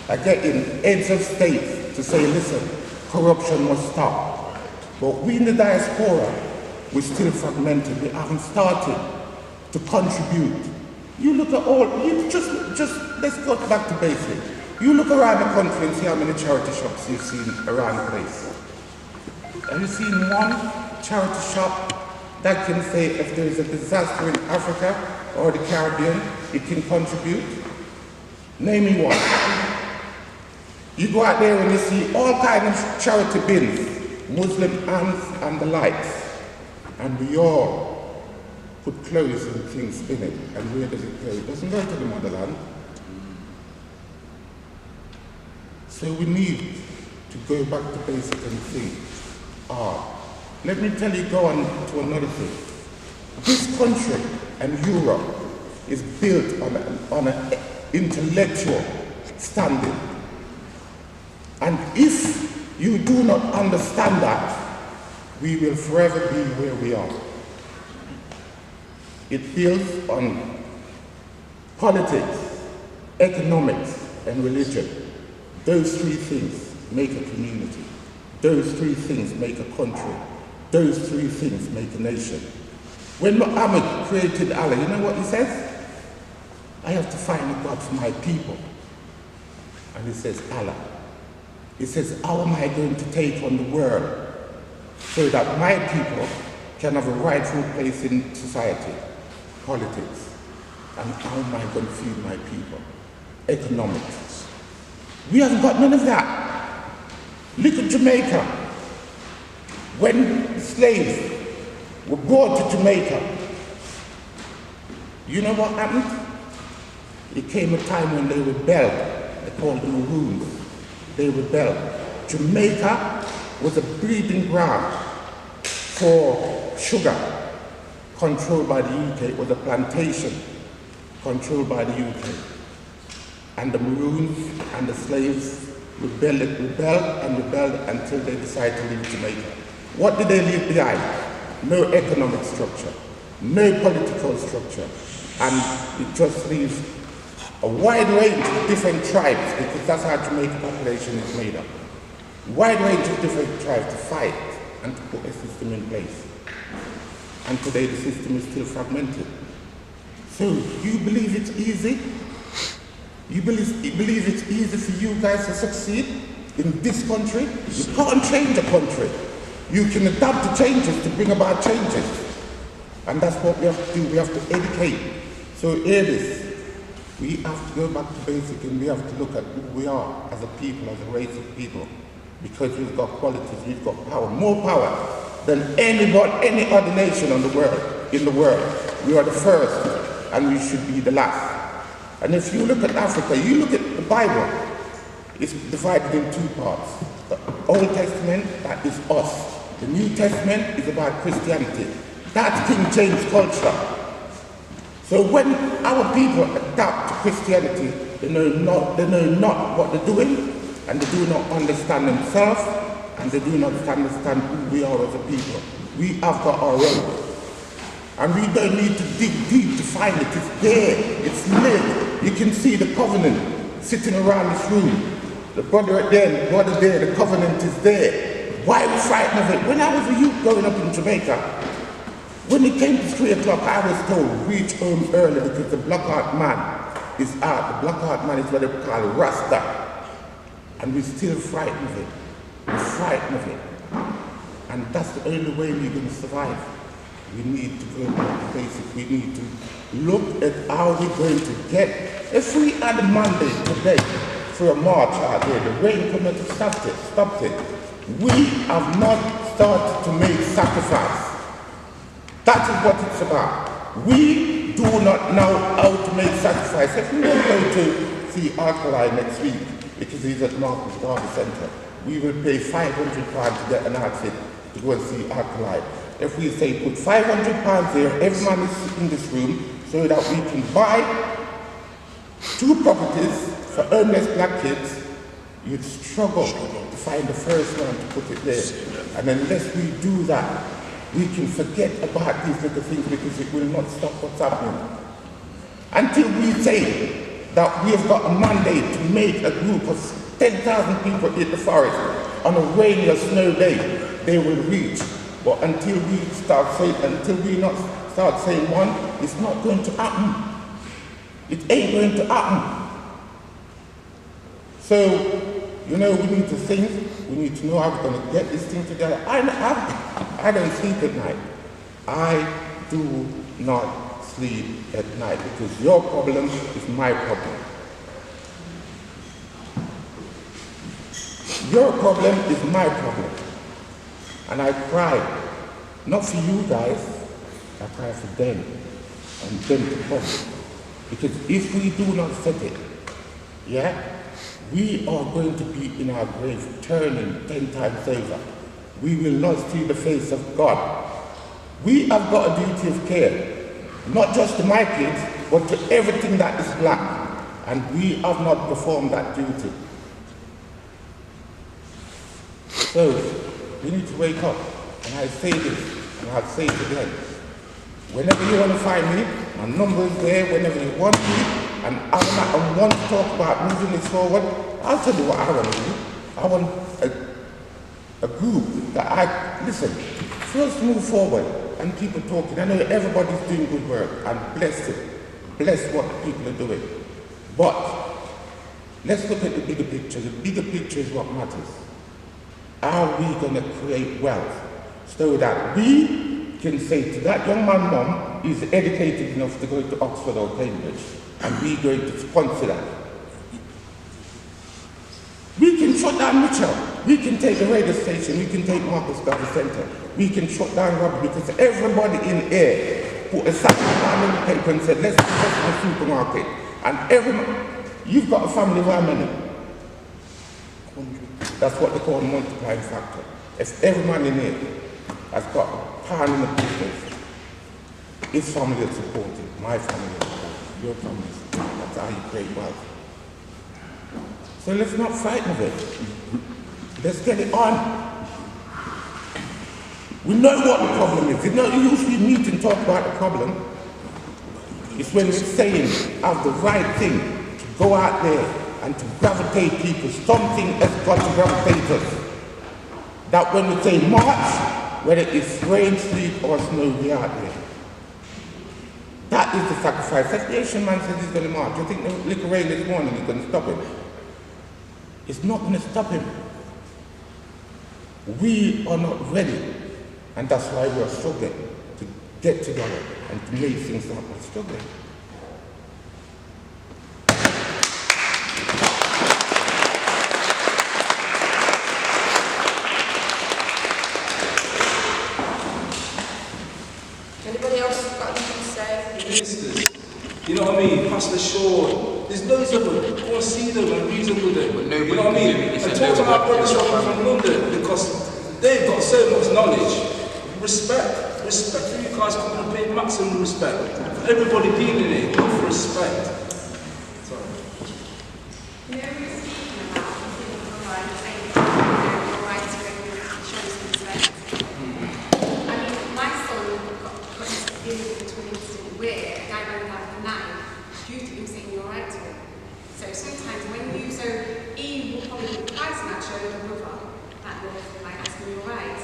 are getting heads of state to say, listen, corruption must stop. But we in the diaspora, we're still fragmented. We haven't started to contribute. You look at all, you just let's go back to basic. You look around the country and see how many charity shops you've seen around the place. Have you seen one charity shop that can say if there is a disaster in Africa or the Caribbean, it can contribute? Name me one. You go out there and you see all kinds of charity bins, Muslim hands and the likes, and we all put clothes and things in it. And where does it go? It doesn't go to the motherland. So we need to go back to basic and think, let me tell you, go on to another thing. This country and Europe is built on an intellectual standing. And if you do not understand that, we will forever be where we are. It builds on politics, economics, and religion. Those three things make a community. Those three things make a country. Those three things make a nation. When Muhammad created Allah, you know what he says? I have to find a God for my people. And he says, Allah. He says, how am I going to take on the world so that my people can have a rightful place in society, politics, and how am I going to feed my people? Economics. We haven't got none of that. Look at Jamaica. When slaves were brought to Jamaica, you know what happened? It came a time when they rebelled. They called them Maroons. They rebelled. Jamaica was a breeding ground for sugar, controlled by the UK. It was a plantation controlled by the UK. And the Maroons and the slaves rebelled until they decided to leave Jamaica. What did they leave behind? No economic structure, no political structure, and it just leaves a wide range of different tribes, because that's how Jamaican population is made up. Wide range of different tribes to fight and to put a system in place. And today the system is still fragmented. So you believe it's easy? You believe it's easy for you guys to succeed in this country? You can't change a country. You can adapt to changes to bring about changes. And that's what we have to do. We have to educate. So hear this. We have to go back to basic and we have to look at who we are as a people, as a race of people. Because we've got qualities, we've got power, more power than any other nation in the world. We are the first and we should be the last. And if you look at Africa, you look at the Bible, it's divided in two parts. The Old Testament, that is us. The New Testament is about Christianity. That's King James culture. So when our people adapt to Christianity, they know not what they're doing, and they do not understand themselves, and they do not understand who we are as a people. We have got our own. And we don't need to dig deep to find it. It's there, it's lit. You can see the covenant sitting around this room. The brother at there, the brother there, the covenant is there. Why are we frightened of it? When I was a youth growing up in Jamaica, when it came to 3 o'clock, I was told, reach home early because the Blackout man is out. The Blackout man is what they call Rasta. And we're still frightened of it. We're frightened of it. And that's the only way we're going to survive. We need to go back to basics. We need to look at how we're going to get. If we had a mandate today for a march out there, the rain could not have stopped it. We have not started to make sacrifice. That is what it's about. We do not know how to make sacrifice. If we don't go to see Alkali next week, because he's at Marcus Garvey Centre. We will pay £500 to get an outfit to go and see Alkali. If we say put £500 there, every man is in this room, so that we can buy 2 properties for homeless black kids, you'd struggle to find the first one to put it there. And unless we do that, we can forget about these little things because it will not stop what's happening. Until we say that we have got a mandate to make a group of 10,000 people in the forest on a rainy or snow day, they will reach. But until we start saying one, it's not going to happen. It ain't going to happen. So, you know, we need to think, we need to know how we're going to get this thing together. I don't sleep at night. I do not sleep at night because your problem is my problem. Your problem is my problem. And I cry, not for you guys, I cry for them and them to come. Because if we do not set it, yeah, we are going to be in our grave turning 10 times over. We will not see the face of God. We have got a duty of care, not just to my kids, but to everything that is black. And we have not performed that duty. So, we need to wake up. And I say this, and I'll say it again. Whenever you want to find me, my number is there. Whenever you want me, and I want to talk about moving this forward, I'll tell you what I want to do. I want a group that listen, first move forward, and people talking. I know everybody's doing good work, and bless it. Bless what people are doing. But, let's look at the bigger picture. The bigger picture is what matters. Are we going to create wealth so that we can say to that young man, mom, is educated enough to go to Oxford or Cambridge, and we're going to sponsor that? We can shut down Mitchell. We can take the radio station. We can take Marcus Garvey Centre. We can shut down Robbie because everybody in here put a sack down in the paper and said, let's invest in the supermarket. And you've got a family of how many? That's what they call a multiplying factor. If every man in here has got a pound in the business, his family will support it, my family will support it, your family will support it. That's how you create wealth. So let's not fight with it. Let's get it on. We know what the problem is. It's not usually meet and talk about the problem. It's when we're saying, have the right thing to go out there and to gravitate people. Something has got to gravitate us. That when we say march, whether it's rain, sleet, or snow, we are out there. That is the sacrifice. That the Asian man says he's going to march. You think the little rain this morning is going to stop him? It's not going to stop him. We are not ready. And that's why we're struggling to get together and to make things happen. We're struggling. Anybody else got anything to say? Ministers, you know what I mean? Pastor Shaw, there's loads of them. Go and see them and reason with them. You know what I mean? And talk to our brothers from London because they've got so much knowledge. Respect. Respect for you guys coming and pay maximum respect. For everybody being in it, for respect. Sorry. You know, we were speaking about people online saying your right to show some respect. I mean, my son got into an incident where a guy ran out of a knife due to him saying you're right to him. So sometimes when you, he will probably be twice now showing a brother that you're like asking you're right.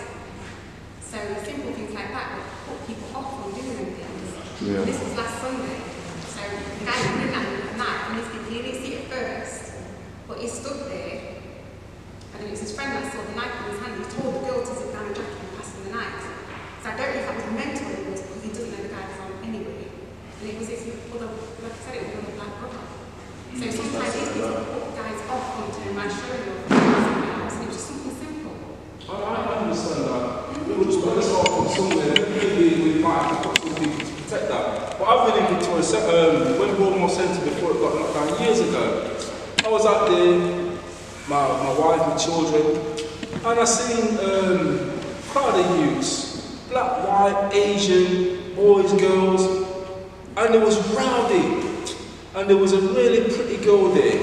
So simple things like that would put people off from doing things. Yeah. This was last Sunday. So the guy was running at him at night and he could clearly see it first, but he stood there and it was his friend that saw the knife in his hand. He told the girl to sit down and jacket and pass him the knife. So I don't know if that was mental or was because he doesn't know the guy from anywhere. And it was his other, like I said, it was another black brother. So sometimes these people put guys off from turning around showing them something else, and it was just something simple. I understand that. We were just going to start from somewhere. Maybe we might have to put some people to protect that. But I've been in Victoria, when Baltimore Centre before it got knocked down years ago, I was out there my wife, my children, and I seen crowd of youths, black, white, Asian, boys, girls, and it was rowdy. And there was a really pretty girl there,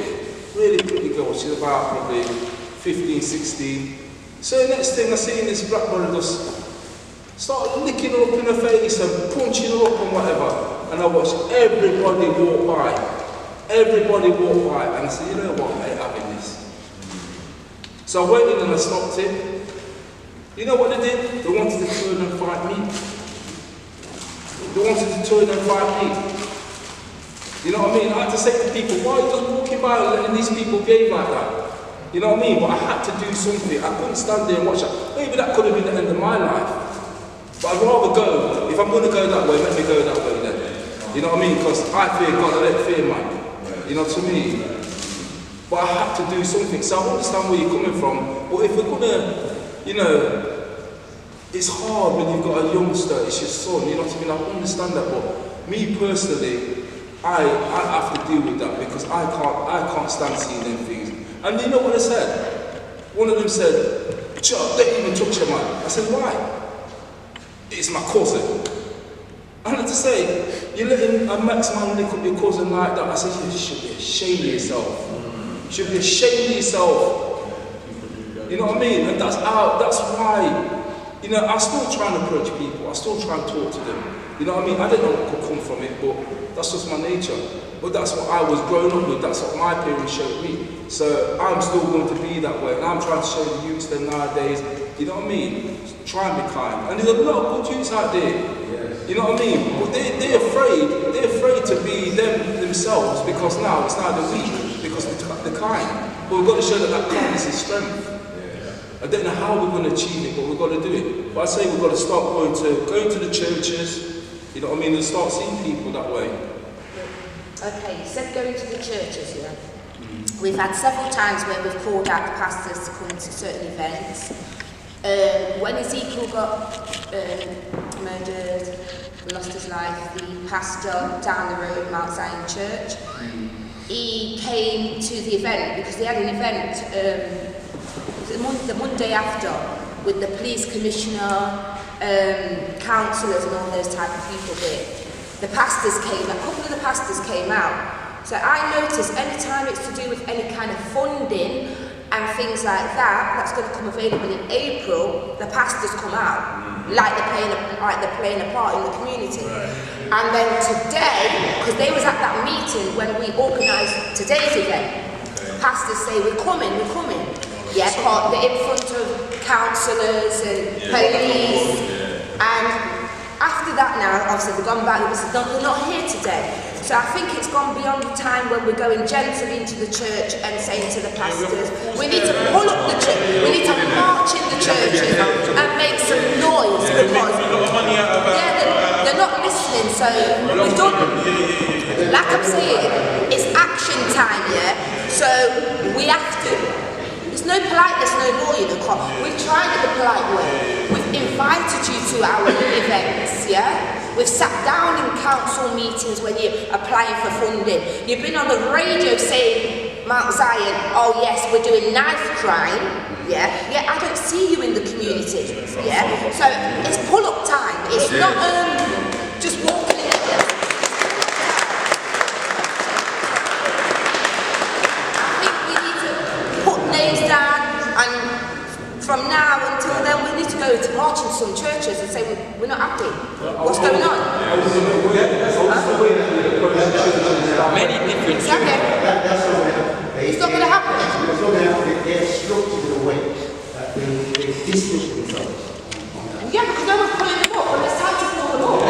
really pretty girl. She's about probably 15, 16. So next thing I seen this black brother just start licking her up in her face and punching her up and whatever. And I watched everybody walk by. Everybody walked by, and I said, you know what, I ain't having this. So I went in and I stopped it. You know what they did? They wanted to turn and fight me. They wanted to turn and fight me. You know what I mean? I had to say to people, why are you just walking by and letting these people behave like that? You know what I mean? But I had to do something. I couldn't stand there and watch that. Maybe that could have been the end of my life. But I'd rather go. If I'm going to go that way, let me go that way then. You know what I mean? Because I fear God, I don't fear man. You know what I mean? But I have to do something. So I understand where you're coming from. But if we're going to, you know, it's hard when you've got a youngster, it's your son, you know what I mean? I understand that, but me personally, I have to deal with that because I can't stand seeing them things. And you know what they said? One of them said, Chuck, don't even touch your man. I said, why? It's my cousin. And I had to say, you're letting a Max man lick up your cousin like that. I said, you should be ashamed of yourself. You should be ashamed of yourself. You know what I mean? And that's why, you know, I still try and approach people. I still try and talk to them. You know what I mean? I don't know what could come from it, but that's just my nature. But that's what I was growing up with. That's what my parents showed me. So I'm still going to be that way. And I'm trying to show the youths them nowadays. You know what I mean? Try and be kind. And there's a lot of good youths out there. You know what I mean? But they're afraid to be themselves because now it's now the weak, because they're kind. But we've got to show that kindness is strength. I don't know how we're going to achieve it, but we've got to do it. But I say we've got to start going to the churches, you know what I mean, and start seeing people that way. Okay, you said going to the churches, yeah? We've had several times where we've called out the pastors to come to certain events. When Ezekiel got murdered, lost his life, the pastor down the road, Mount Zion Church, he came to the event because they had an event the Monday after with the police commissioner, councillors and all those type of people there. The pastors came, a couple of the pastors came out. So I noticed any time it's to do with any kind of funding and things like that, that's going to come available in April, the pastors come out, like they're playing a part in the community. And then today, because they was at that meeting when we organised today's event, pastors say, we're coming. Yeah, they're in front of councillors and police. And after that now, obviously they've gone back and said, no, they're not here today. So I think it's gone beyond the time when we're going gently into the church and saying to the pastors, we need to pull up the church, we need to march in the churches and make some noise because they're not listening. So we've done, like I'm saying, it's action time, yeah? So we have to. There's no politeness no more, you know. We've tried it the polite way. We've invited you to our events, yeah? We've sat down in council meetings when you're applying for funding. You've been on the radio saying, Mount Zion, oh yes, we're doing knife crime, yeah? Yeah, I don't see you in the community, yeah? So it's pull-up time. It's not just walking in. Names down, and from now until then we need to go to march in some churches and say we're not happy. What's going on? Many different It's okay. It's not going to happen. It's not going to happen. They're structured in a way that they distance themselves. Yeah, because no one's pulling them up when it's time to pull them up.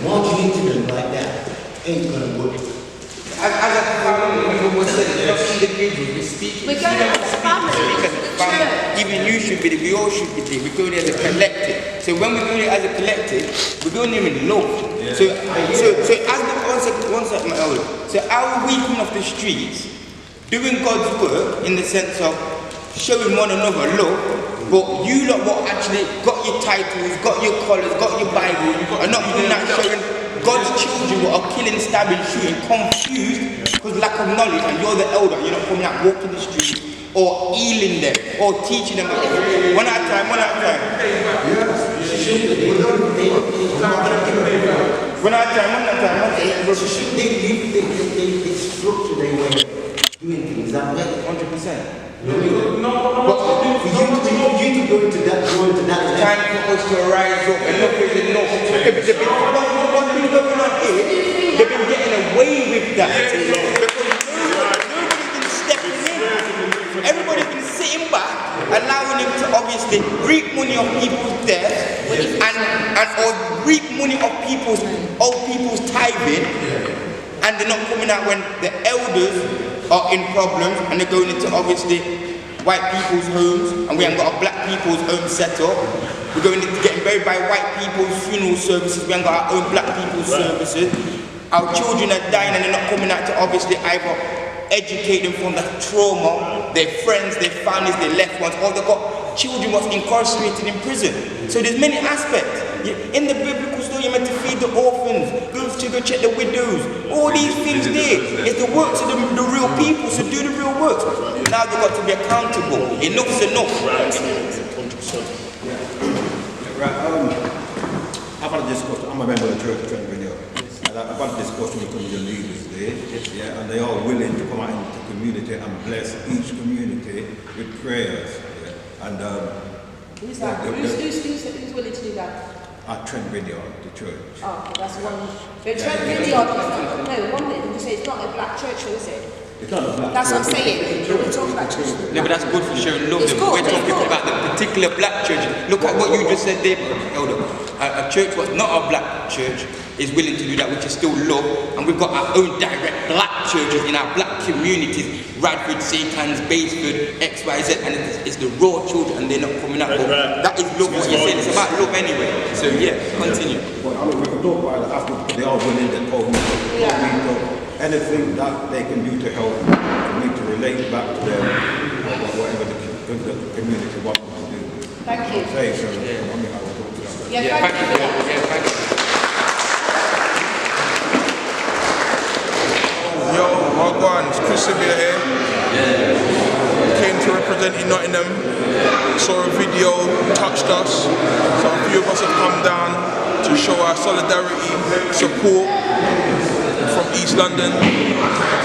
Marching into them like that ain't going to work. As a family, we always said it's not individuals, we speak. We're going as a family. Even you should be there, we all should be there. We're going as a collective. So when we're doing it as a collective, we're doing it with love. Yeah. So how are we coming off the streets, doing God's work in the sense of showing one another love, but you lot what actually got your titles, got your collars, got your Bible, and not doing that showing God's children who are killing, stabbing, shooting, confused because lack of knowledge, and you're the elder, you're not coming out walking the street or healing them or teaching them. One at a time. One at a time, They structure their way of doing things that way. 100%. But for you to go into that, it's time for us to rise up. Enough is enough. What's been going on here, they've been getting away with that. Because nobody's been stepping in. Everybody's been sitting back, allowing them to obviously reap money of people's death and or reap money of old people's tithing, and they're not coming out when the elders are in problems, and they're going into obviously white people's homes, and we haven't got a black people's home set up. We're going into getting buried by white people's funeral services. We haven't got our own black people's services. Our children are dying, and they're not coming out to obviously either educate them from the trauma, their friends, their families, their loved ones, or they've got children what's incarcerated in prison. So there's many aspects. In the biblical story, you're meant to feed the orphans, go check the widows, all these things there. It's the works of the real people, so do the real works. Now they've got to be accountable. Enough's enough. I've had a discussion, I'm a member of the church, Trent Radio, and I've had a discussion with the leaders there, and they are willing to come out into the community and bless each community with prayers. And who's that? Who's willing to do that? At Trent Radio, the church. Oh, okay, that's one. But Trent Radio, no, one minute, you say it's not a black church, though, is it? It's not a black That's church. what I'm saying. We're talking about church. No, but that's good for showing love. It's good, We're talking about the particular black church. Look at what you just said there, Elder. A church what's not a black church is willing to do that, which is still love, and we've got our own direct black churches in our black communities, Radford, St. Anne's, Baseford, XYZ, and it's the raw children, and they're not coming out. That is love, what you're saying. It's about love anyway. So yeah, continue. Well, I mean, we can talk about it after they are willing to talk. Anything that they can do to help, we need to relate back to them, or whatever the community wants to do. Thank you. Say, so, I mean, I will talk to them. Yeah, thank you. Thank you. Yo, Wagwan, it's Chris Sibia here. Came to represent in Nottingham. Saw a video, touched us. So a few of us have come down to show our solidarity, support from East London.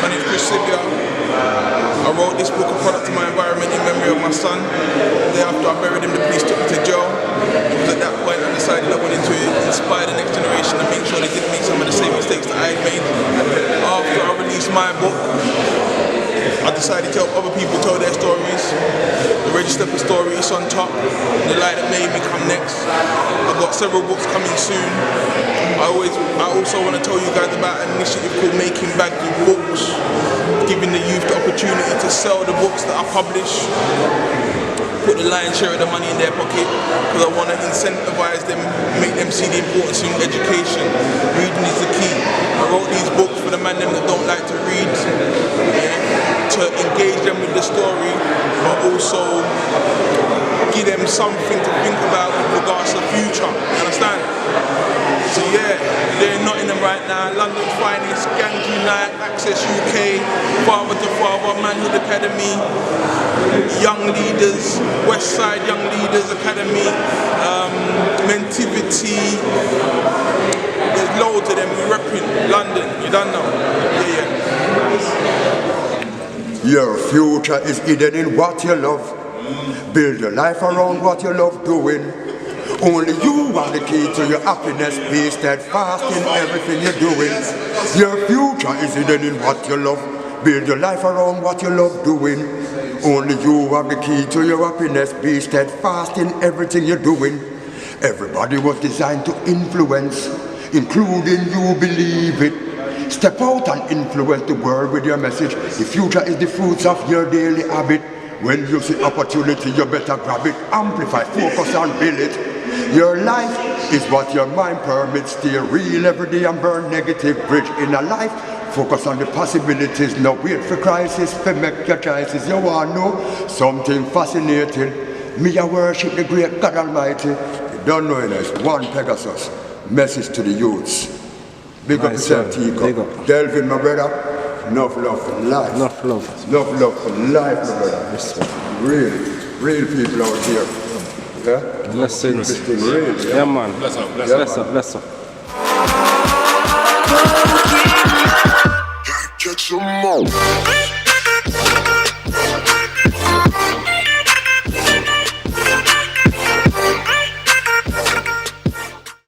My name is Chris Sibia. I wrote this book, A Product of My Environment, in memory of my son. The day after I buried him, the police took me to jail. It was at that point I decided I wanted to inspire the next generation and make sure they didn't make some of the same mistakes that I had made. After I released my book, I decided to help other people tell their stories. The Register for Story is on top. The Light That Made Me come next. I've got several books coming soon. I also want to tell you guys about an initiative called Making Baggy Books, giving the youth the opportunity to sell the books that I publish, put the lion's share of the money in their pocket, because I want to incentivize them, make them see the importance in education. Reading is the key. I wrote these books for the man them that don't like to read, to engage them with the story, but also give them something to think about with regards to the future. You understand? So yeah, they're in Nottingham right now, London's finest, Gangs Unite, Access UK, Father to Father, Manhood Academy, Young Leaders, Westside Young Leaders Academy, Mentivity, there's loads of them. We're repping London, you don't know? Yeah. Your future is hidden in what you love. Build your life around what you love doing. Only you are the key to your happiness. Be steadfast in everything you're doing. Your future is hidden in what you love. Build your life around what you love doing. Only you are the key to your happiness. Be steadfast in everything you're doing. Everybody was designed to influence, including you, believe it. Step out and influence the world with your message. The future is the fruits of your daily habit. When you see opportunity, you better grab it. Amplify, focus and build it. Your life is what your mind permits. Stay real every day and burn negative bridge in a life. Focus on the possibilities. No wait for crisis to make your choices. You want to know something fascinating? Me, I worship the great God Almighty. You don't know it, it's one Pegasus. Message to the youths. Big up Nice, yourself, big Tico. up. Delvin, my brother. Enough love for life. Enough love. Enough love for life, my brother. Respect. Real people out here. Yeah? Blessings. Real, Yeah, man. Bless up, bless Bless up. up, bless up. Catch some more.